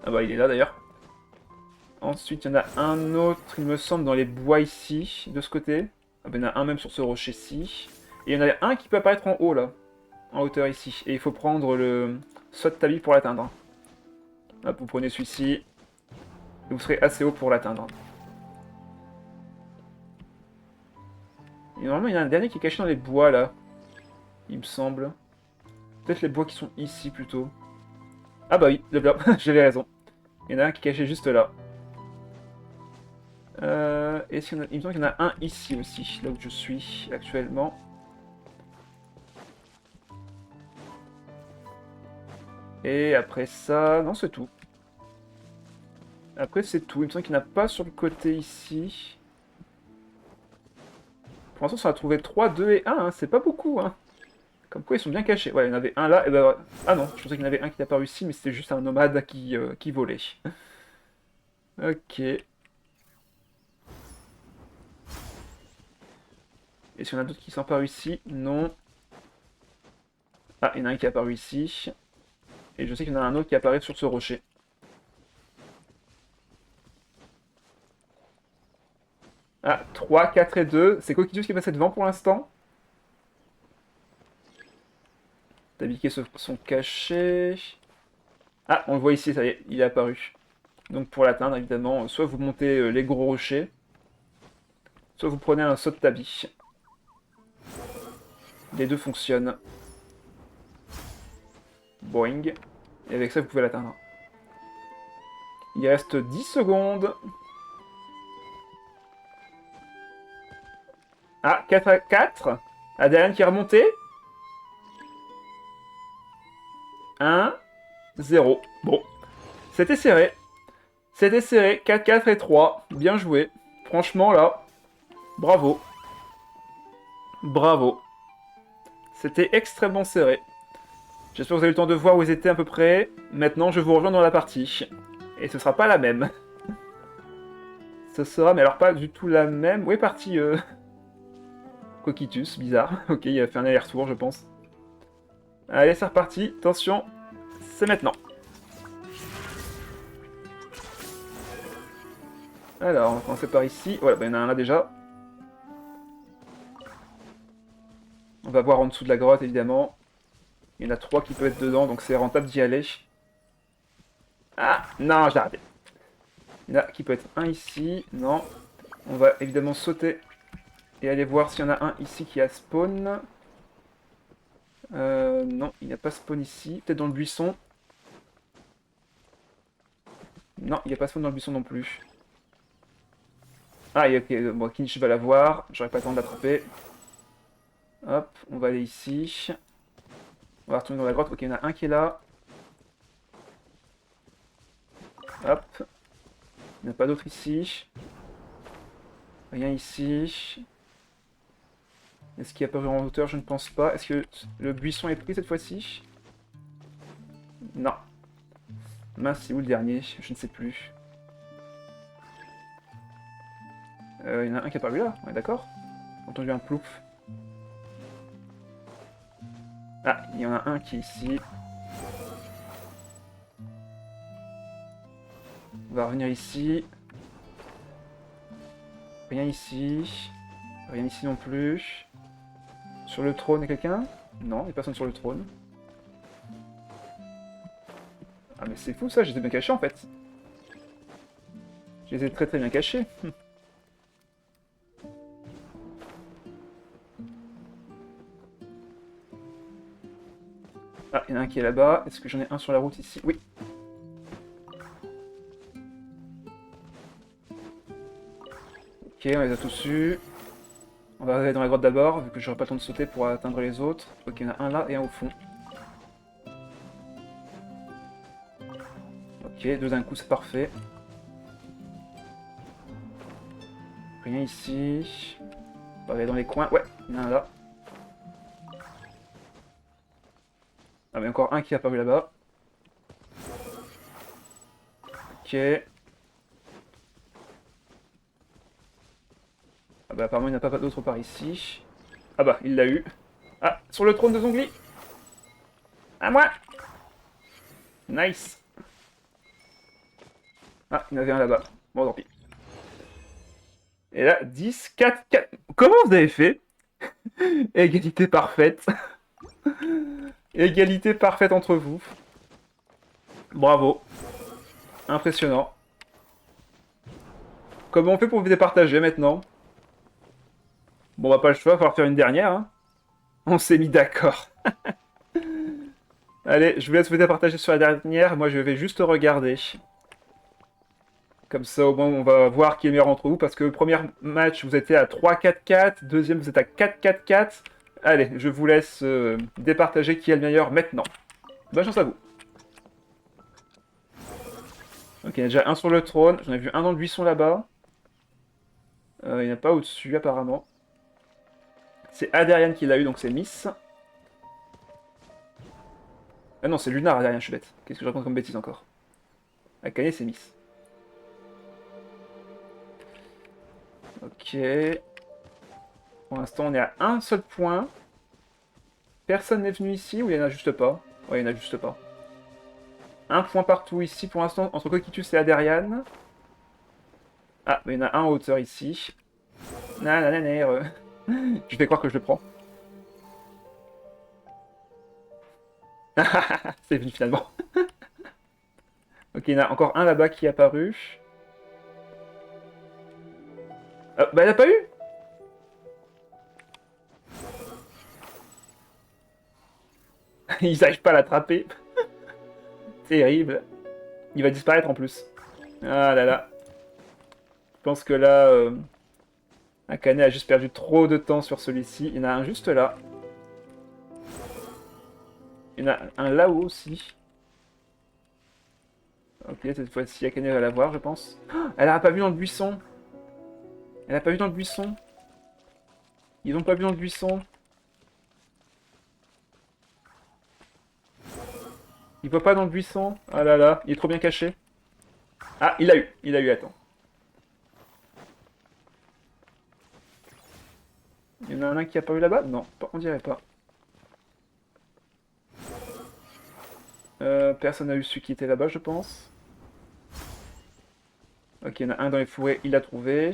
Ah bah il est là d'ailleurs. Ensuite, il y en a un autre, il me semble, dans les bois ici, de ce côté. Ah bah il y en a un même sur ce rocher-ci. Et il y en a un qui peut apparaître en haut là, en hauteur ici. Et il faut prendre le saut de tabi pour l'atteindre. Hop, vous prenez celui-ci. Et vous serez assez haut pour l'atteindre. Et normalement, il y en a un dernier qui est caché dans les bois là. Il me semble. Peut-être les bois qui sont ici plutôt. Ah bah oui, le blanc, j'avais raison. Il y en a un qui est caché juste là. Il me semble qu'il y en a un ici aussi, là où je suis actuellement. Et après ça... Non, c'est tout. Après, c'est tout. Il me semble qu'il n'y en a pas sur le côté ici. Pour l'instant, ça a trouvé 3, 2 et 1. Hein. C'est pas beaucoup. Hein. Comme quoi, ils sont bien cachés. Ouais, il y en avait un là. Et ben... Ah non, je pensais qu'il y en avait un qui est apparu ici, mais c'était juste un nomade qui volait. Ok. Est-ce qu'il y en a d'autres qui sont apparus ici? Non. Ah, il y en a un qui est apparu ici. Et je sais qu'il y en a un autre qui apparaît sur ce rocher. Ah, 3, 4 et 2. C'est Coquillus qui est passé devant pour l'instant. Tabiquets sont cachés. Ah, on le voit ici, ça y est, il est apparu. Donc pour l'atteindre, évidemment, soit vous montez les gros rochers, soit vous prenez un saut de tabi. Les deux fonctionnent. Boing. Et avec ça, vous pouvez l'atteindre. Il reste 10 secondes. Ah, 4 à 4. Adrian qui est remonté. 1, 0. Bon, c'était serré. C'était serré. 4, 4 et 3. Bien joué. Franchement, là, bravo. Bravo. C'était extrêmement serré. J'espère que vous avez eu le temps de voir où ils étaient à peu près. Maintenant, je vous rejoins dans la partie. Et ce sera pas la même. Ce sera, mais alors pas du tout la même. Où est parti Coquitus, bizarre. Ok, il a fait un aller-retour, je pense. Allez, c'est reparti. Attention, c'est maintenant. Alors, on va commencer par ici. Voilà, bah, il y en a un là déjà. On va voir en dessous de la grotte, évidemment. Il y en a 3 qui peuvent être dedans, donc c'est rentable d'y aller. Ah, non, j'ai arrêté. Il y en a qui peut être un ici. Non. On va évidemment sauter et aller voir s'il y en a un ici qui a spawn. Non, il n'y a pas spawn ici. Peut-être dans le buisson. Non, il n'y a pas spawn dans le buisson non plus. Ah, ok, bon, Kinch va l'avoir. J'aurais pas le temps de l'attraper. Hop, on va aller ici. On va retourner dans la grotte. Ok, il y en a un qui est là. Hop. Il n'y en a pas d'autre ici. Rien ici. Est-ce qu'il y a apparu en hauteur? Je ne pense pas. Est-ce que le buisson est pris cette fois-ci? Non. Mince, c'est où le dernier? Je ne sais plus. Il y en a un qui est apparu là, on est d'accord? J'ai entendu un plouf. Ah, il y en a un qui est ici. On va revenir ici. Rien ici. Rien ici non plus. Sur le trône, il y a quelqu'un? Non, il n'y a personne sur le trône. Ah mais c'est fou ça, j'étais bien caché en fait. Je les ai très très bien cachés. Ah, il y en a un qui est là-bas. Est-ce que j'en ai un sur la route ici? Oui. Ok, on les a tous eus. On va aller dans la grotte d'abord, vu que j'aurai pas le temps de sauter pour atteindre les autres. Ok, il y en a un là et un au fond. Ok, deux d'un coup, c'est parfait. Rien ici. On va aller dans les coins. Ouais, il y en a un là. Ah, mais encore un qui est apparu là-bas. Ok. Ah bah apparemment il n'y en a pas d'autre par ici. Ah bah, il l'a eu. Ah, sur le trône de Zongli. À moi. Nice. Ah, il y en avait un là-bas. Bon, tant pis. Et là, 10, 4, 4. Comment vous avez fait? Égalité parfaite. Égalité parfaite entre vous. Bravo. Impressionnant. Comment on fait pour vous départager maintenant? Bon, on va pas le choix, il va falloir faire une dernière. Hein. On s'est mis d'accord. Allez, je vous laisse vous départager sur la dernière. Moi, je vais juste regarder. Comme ça, au moins, on va voir qui est meilleur entre vous. Parce que le premier match, vous étiez à 3-4-4. Deuxième, vous êtes à 4-4-4. Allez, je vous laisse départager qui est le meilleur maintenant. Bonne chance à vous. Ok, il y en a déjà un sur le trône. J'en ai vu un dans le buisson là-bas. Il n'y en a pas au-dessus, apparemment. C'est Aderian qui l'a eu, donc c'est Miss. Ah non, c'est Lunar Aderian, je suis bête. Qu'est-ce que je raconte comme bêtise encore? Akane, c'est Miss. Ok. Pour l'instant, on est à un seul point. Personne n'est venu ici, ou il n'y en a juste pas? Ouais, il n'y en a juste pas. Un point partout ici, pour l'instant, entre Coquitus et Aderian. Ah, mais il y en a un en hauteur ici. Nanana, je vais croire que je le prends. C'est venu finalement. Ok, il y en a encore un là-bas qui est apparu. Bah, elle a pas eu. Ils n'arrivent pas à l'attraper. Terrible. Il va disparaître en plus. Ah là là. Je pense que là, Akane a juste perdu trop de temps sur celui-ci. Il y en a un juste là. Il y en a un là-haut aussi. Ok, cette fois-ci, Akane va l'avoir, je pense. Oh, elle a pas vu dans le buisson. Elle a pas vu dans le buisson. Ils ont pas vu dans le buisson. Il voit pas dans le buisson. Ah là là, il est trop bien caché. Ah, il l'a eu. Il l'a eu, attends. Il y en a un qui a pas eu là-bas? Non, on dirait pas. Personne n'a eu celui qui était là-bas, je pense. Ok, il y en a un dans les fourrés, il l'a trouvé.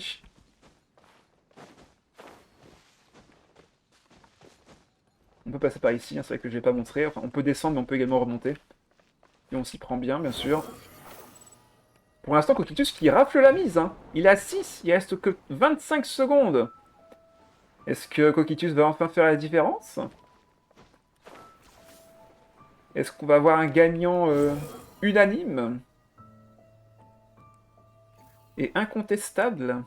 On peut passer par ici, hein, c'est vrai que je vais pas montrer. Enfin, on peut descendre, mais on peut également remonter. Et on s'y prend bien, bien sûr. Pour l'instant, Coquitus qui rafle la mise. Hein. Il est à 6, il reste que 25 secondes. Est-ce que Coquitus va enfin faire la différence? Est-ce qu'on va avoir un gagnant unanime et incontestable?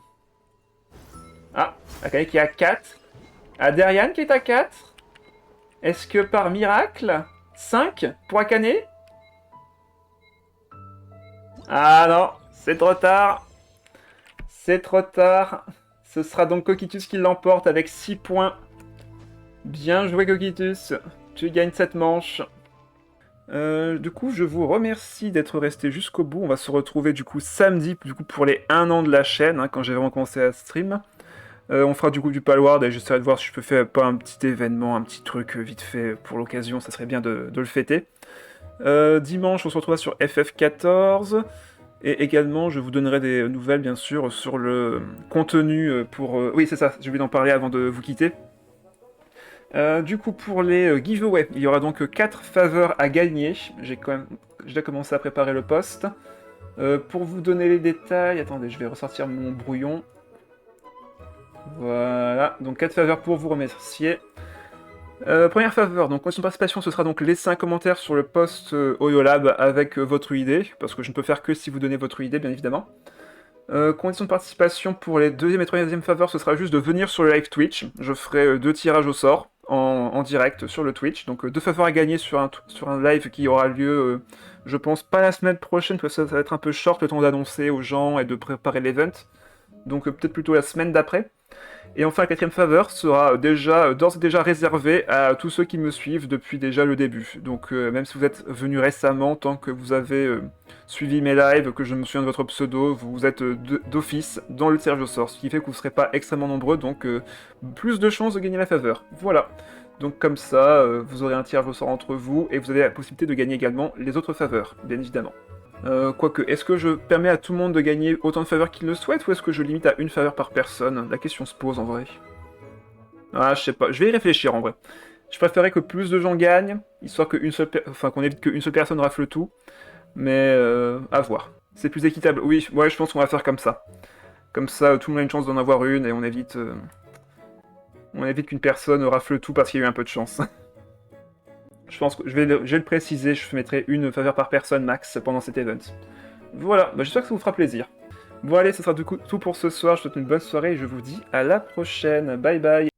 Ah, Akane qui est à 4. Aderian qui est à 4. Est-ce que par miracle, 5 pour Akane? Ah non, c'est trop tard. C'est trop tard. Ce sera donc Coquitus qui l'emporte avec 6 points. Bien joué Coquitus. Tu gagnes cette manche. Du coup, je vous remercie d'être resté jusqu'au bout. On va se retrouver du coup samedi pour les 1 an de la chaîne, hein, quand j'ai vraiment commencé à stream. On fera du coup du Palward et j'essaierai de voir si je peux faire pas un petit événement, un petit truc vite fait pour l'occasion. Ça serait bien de le fêter. Dimanche, on se retrouvera sur FF14. Et également, je vous donnerai des nouvelles, bien sûr, sur le contenu pour... Oui, c'est ça, j'ai oublié d'en parler avant de vous quitter. Du coup, pour les giveaways, il y aura donc 4 faveurs à gagner. J'ai déjà commencé à préparer le post. Pour vous donner les détails... Attendez, je vais ressortir mon brouillon. Voilà, donc 4 faveurs pour vous remercier. Première faveur, donc condition de participation, ce sera donc laisser un commentaire sur le post OyoLab avec votre idée, parce que je ne peux faire que si vous donnez votre idée, bien évidemment. Condition de participation pour les deuxième et troisième faveurs, ce sera juste de venir sur le live Twitch. Je ferai 2 tirages au sort en direct sur le Twitch. Donc 2 faveurs à gagner sur un live qui aura lieu, je pense, pas la semaine prochaine, parce que ça va être un peu short le temps d'annoncer aux gens et de préparer l'event. Donc peut-être plutôt la semaine d'après. Et enfin, la 4ème faveur sera d'ores et déjà réservée à tous ceux qui me suivent depuis déjà le début. Donc même si vous êtes venu récemment, tant que vous avez suivi mes lives, que je me souviens de votre pseudo, vous êtes d'office dans le tirage au sort, ce qui fait que vous ne serez pas extrêmement nombreux, donc plus de chances de gagner la faveur. Voilà. Donc comme ça, vous aurez un tirage au sort entre vous, et vous avez la possibilité de gagner également les autres faveurs, bien évidemment. Quoique, est-ce que je permets à tout le monde de gagner autant de faveurs qu'il le souhaite, ou est-ce que je limite à une faveur par personne? La question se pose en vrai. Ah, je sais pas, je vais y réfléchir en vrai. Je préférerais que plus de gens gagnent, histoire qu'on évite qu'une seule personne rafle tout, mais à voir. C'est plus équitable, oui, ouais, je pense qu'on va faire comme ça. Comme ça, tout le monde a une chance d'en avoir une, et on évite qu'une personne rafle tout parce qu'il y a eu un peu de chance. Je pense que je vais le préciser, je mettrai une faveur par personne max pendant cet event. Voilà, bah j'espère que ça vous fera plaisir. Bon allez, ce sera du coup tout pour ce soir, je vous souhaite une bonne soirée et je vous dis à la prochaine. Bye bye.